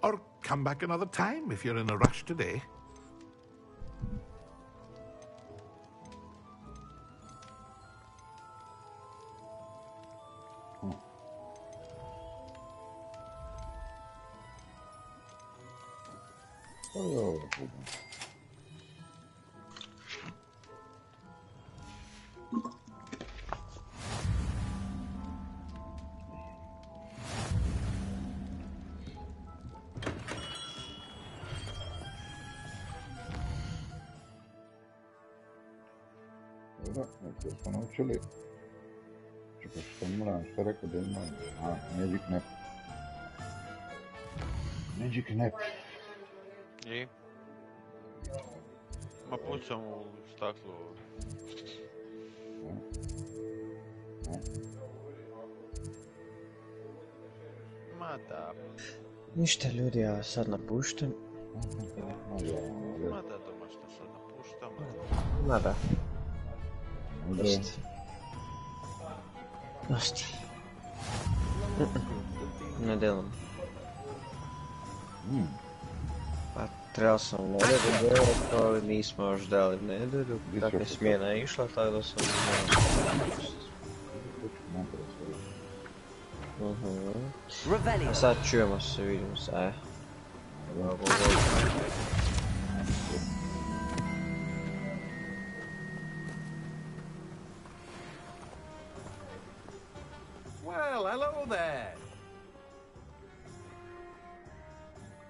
or come back another time if you're in a rush today. Neko smo naučili. Čekaj, što moram, što rekao da ima? Magic Nap. Magic Nap. I? Ma pucam u staklu. Ma da. Ništa ljudi, ja sad napuštam. Ma da, domaćno sad napuštam. Ma da. Dosta. Ne delam. Pa trebao sam u nedelju delati, ali nismo još dali u nedelju. Kako je smjena išla, tako da sam A sad čujemo se, vidimo se, Well, hello there.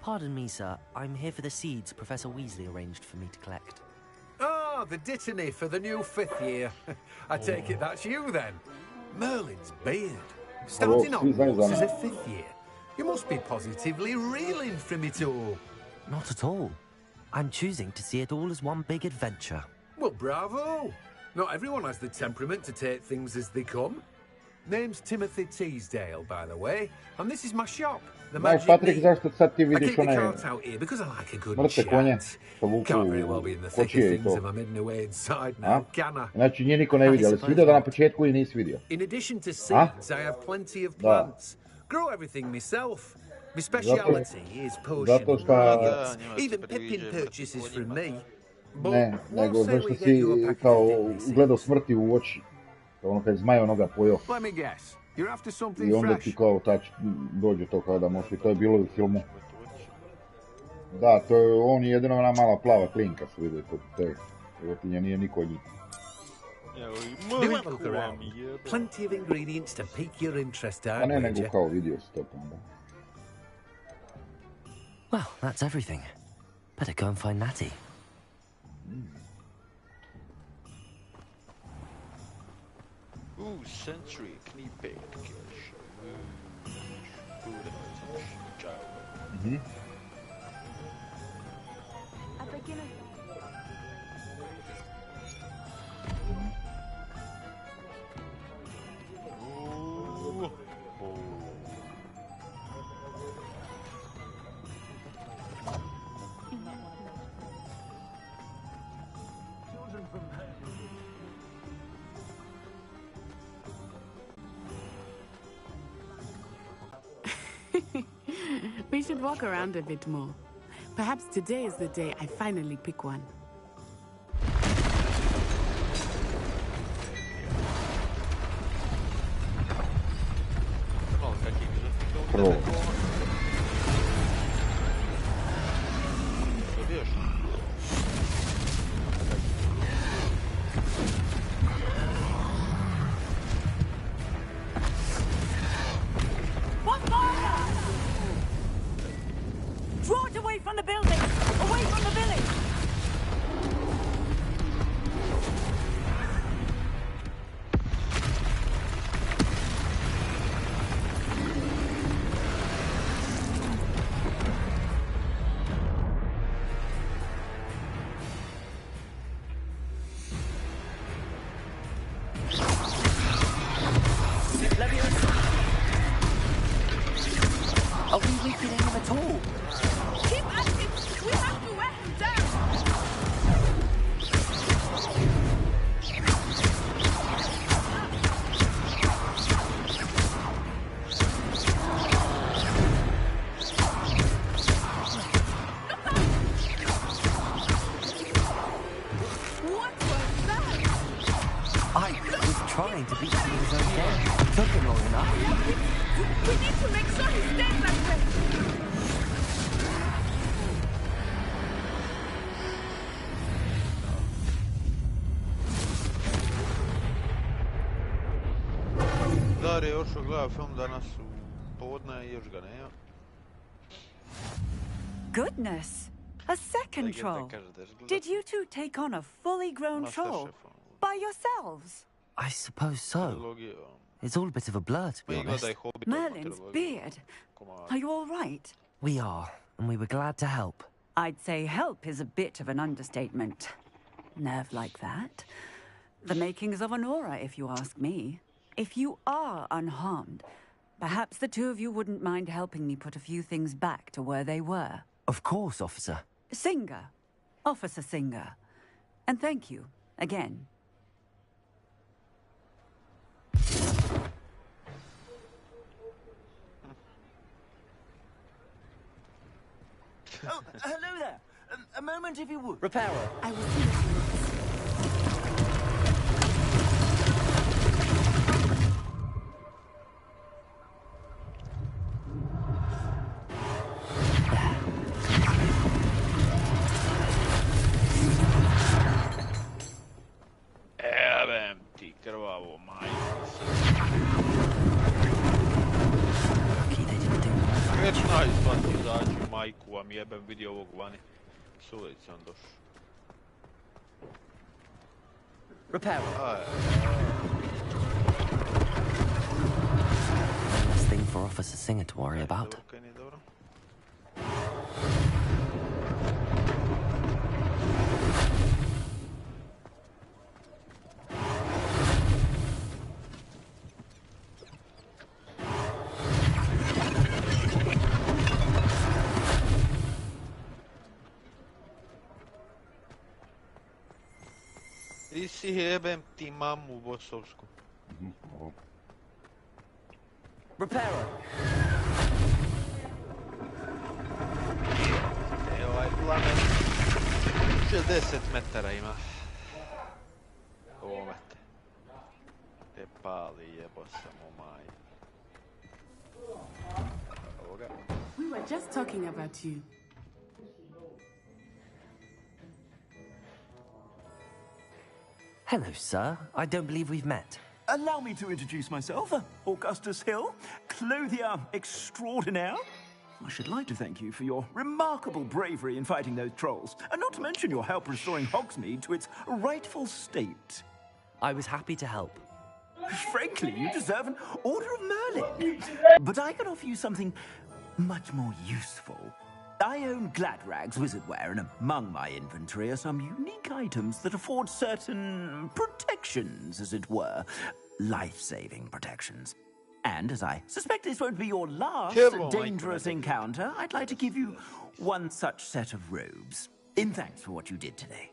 Pardon me, sir. I'm here for the seeds Professor Weasley arranged for me to collect. Oh, the dittany for the new 5th year. I take it that's you then. Merlin's beard. Starting Hogwarts as a 5th year. You must be positively reeling from it all. Not at all. I'm choosing to see it all as one big adventure. Well, bravo. Not everyone has the temperament to take things as they come. Name's Timothy Teasdale, by the way, and this is my shop, the Magic Patrik, zašto sad ti I vidiš keep the onaj cart out here because I like a good mrtve konje chat. što vuku Can't very well be in the thick of kočije i things to? if I'm hidden away inside now, can I? Znači nije niko ne vidi, ali si vidio da na početku i nisi vidio. In addition to seeds, I have plenty of plants. Grow everything myself. My speciality is potion Zato šta... Even Pippin purchases from me. Ne, nego zašto si kao gledao smrti u oči. Ono kad je zmaj onoga pojeo. I onda ti kao dođe to kao da možeš, to je bilo u filmu. Da, to je, on je jedino ona mala plava klinka su vidio, to je, životinja nije niko od njih. Plenty of ingredients to pique your interest, Pa ne, nego kao vidio si to onda. Well, that's everything. Better go and find Natty. Century knipek. A beginner. We should walk around a bit more. Perhaps today is the day I finally pick one. Draw it away from the building! Away from the village! Are we weakening him at all? Keep at him! We have to wear him down! What was that? I was trying to beat him with his own game. Took him long enough. We need to make sure he stays that way! Dar je ošao gleda film danas u podne i još ga nema. Goodness! A second troll! Did you two take on a fully grown troll? By yourselves? I suppose so. It's all a bit of a blur, to be honest. Merlin's beard. Are you all right? We are, and we were glad to help. I'd say help is a bit of an understatement. Nerve like that. The makings of an aura, if you ask me. If you are unharmed, perhaps the two of you wouldn't mind helping me put a few things back to where they were. Of course, officer. Singer. Officer Singer. And thank you, again. Oh, hello there. A moment, if you would. Repairer. I will see you. Jebem ti krvavo, majko. Već najsvati izađu, majku vam jebem, vidi ovog vani. S ulicom došao. Repairer. Last thing for Officer Singer to worry about. I si jebem ti mamu bosovsku. Repairer. Ovaj planet će 10 metara ima. Omet. Te pali jebo samo maj. Okay. We were just talking about you. Hello, sir. I don't believe we've met. Allow me to introduce myself, Augustus Hill, clothier extraordinaire. I should like to thank you for your remarkable bravery in fighting those trolls, and not to mention your help restoring Hogsmeade to its rightful state. I was happy to help. Frankly, you deserve an Order of Merlin. But I can offer you something much more useful. I own Gladrag's wizardware, and among my inventory are some unique items that afford certain protections, as it were. Life-saving protections. And as I suspect this won't be your last dangerous encounter, I'd like to give you one such set of robes, in thanks for what you did today.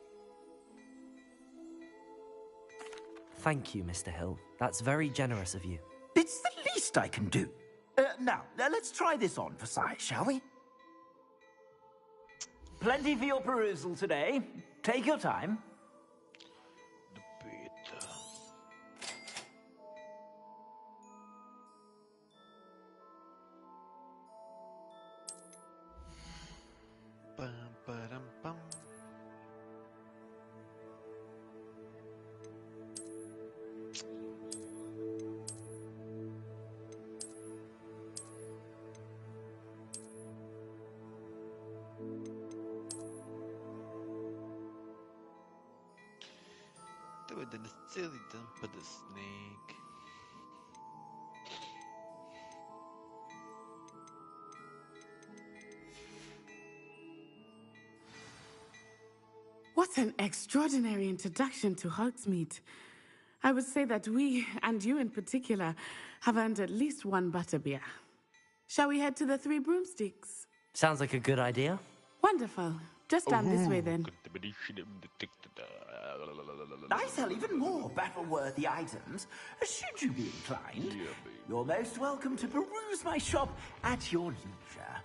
Thank you, Mr. Hill. That's very generous of you. It's the least I can do. Now, let's try this on for size, shall we? Plenty for your perusal today. Take your time. Den silly dump of the snake. What an extraordinary introduction to Hogsmeade. I would say that we, and you in particular, have earned at least one butterbeer. Shall we head to the Three Broomsticks? Sounds like a good idea. Wonderful. Just down this way then. I sell even more battle-worthy items, should you be inclined. You're most welcome to peruse my shop at your leisure.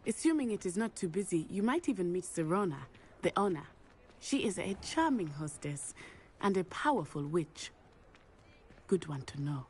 Assuming it is not too busy, you might even meet Serona, the owner. She is a charming hostess and a powerful witch. Good one to know.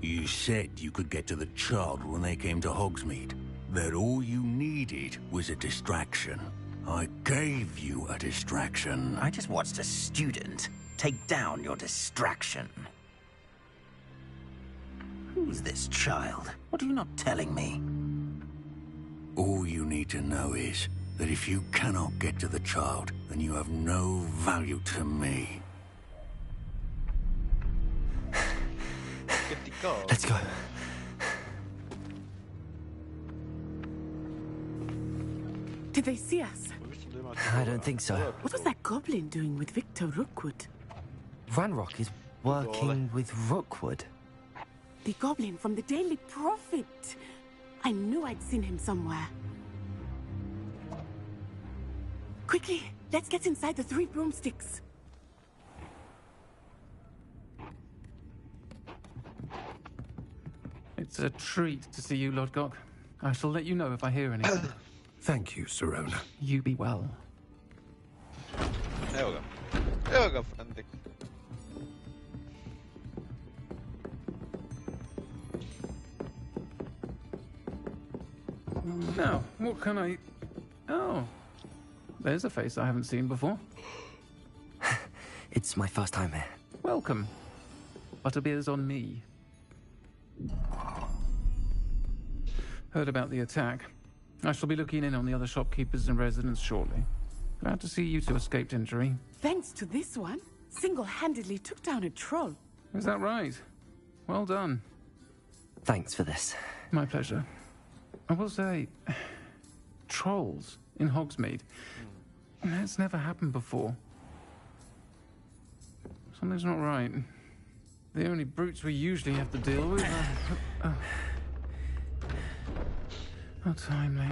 You said you could get to the child when they came to Hogsmeade. That all you needed was a distraction. I gave you a distraction. I just watched a student take down your distraction. Who's this child? What are you not telling me? All you need to know is that if you cannot get to the child, then you have no value to me. Let's go. Did they see us? I don't think so. What was that goblin doing with Victor Rookwood? Ranrock is working with Rookwood. The goblin from the Daily Prophet. I knew I'd seen him somewhere. Quickly, let's get inside the Three Broomsticks. It's a treat to see you, Lodgok. I shall let you know if I hear anything. Thank you, Serona. You be well. Evo ga, Frantik. Now, what can I... Oh, there's a face I haven't seen before. It's my first time here. Welcome. Butterbeer's on me. Heard about the attack. I shall be looking in on the other shopkeepers and residents shortly. Glad to see you two escaped injury. Thanks to this one, single-handedly took down a troll. Is that right? Well done. Thanks for this. My pleasure. I will say, trolls in Hogsmeade. That's never happened before. Something's not right. The only brutes we usually have to deal with are... How timely.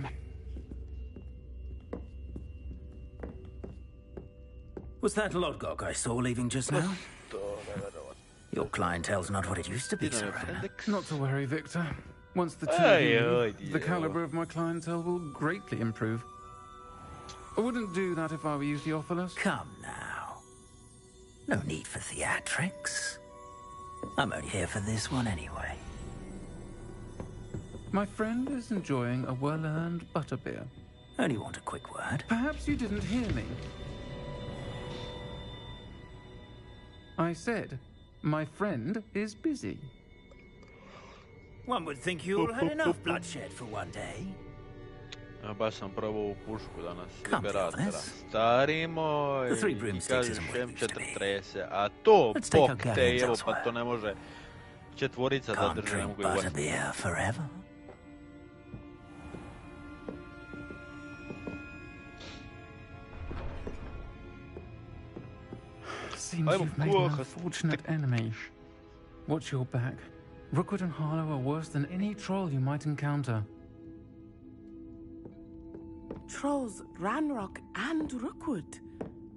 Was that Lodgok I saw leaving just now? Your clientele's not what it used to be, Serena. Not to worry, Victor. Once the two of you, the caliber of my clientele will greatly improve. I wouldn't do that if I were you, Theophilus. Come now. No need for theatrics. I'm only here for this one anyway. My friend is enjoying a well-earned butterbeer. Only want a quick word. Perhaps you didn't hear me. I said, my friend is busy. One would think you all had enough bloodshed for one day. Baš sam probao ovu pušku danas, Liberatora. Stari moj, i kažeš M4 a to bok te evo, pa to ne može četvorica da drže, ne mogu i Seems you've made an unfortunate enemy. Watch your back. Rookwood and Harlow are worse than any troll you might encounter. Trolls, Ranrock, and Rookwood.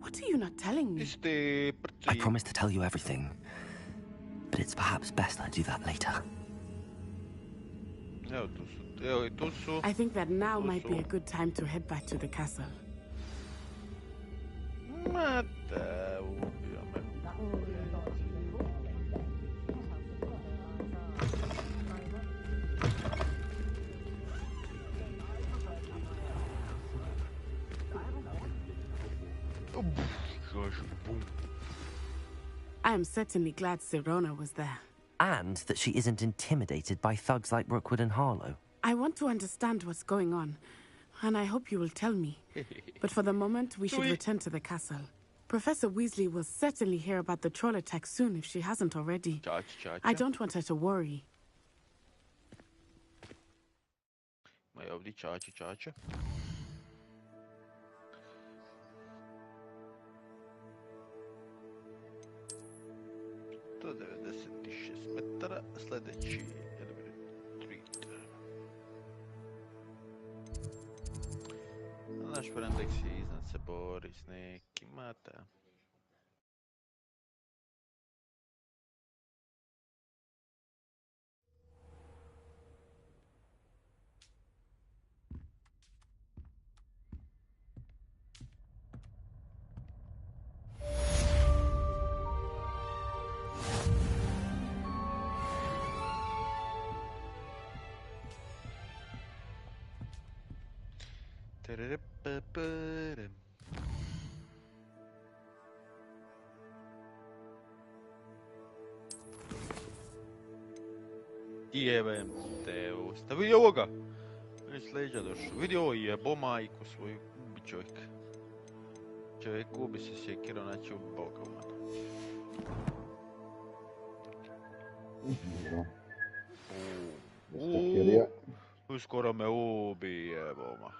What are you not telling me? I promised to tell you everything, but it's perhaps best I do that later. I think that now might be a good time to head back to the castle. I am certainly glad Sirona was there. And that she isn't intimidated by thugs like Rookwood and Harlow. I want to understand what's going on, and I hope you will tell me. But for the moment, we should return to the castle. Professor Weasley will certainly hear about the troll attack soon if she hasn't already. I don't want her to worry. Ma je ovdje čače. 196 metara, sljedeći retreat. Naš Frendeks je iznad se bori s nekima, ta. Jebem te usta. Vidi ovoga! Vidi s leđa došao. Vidi ovo jebo majku svoju. Ubi čovjek. Čovjek ubi se sjekirom, znači ubi Boga u mene. Uskoro me ubi jeboma.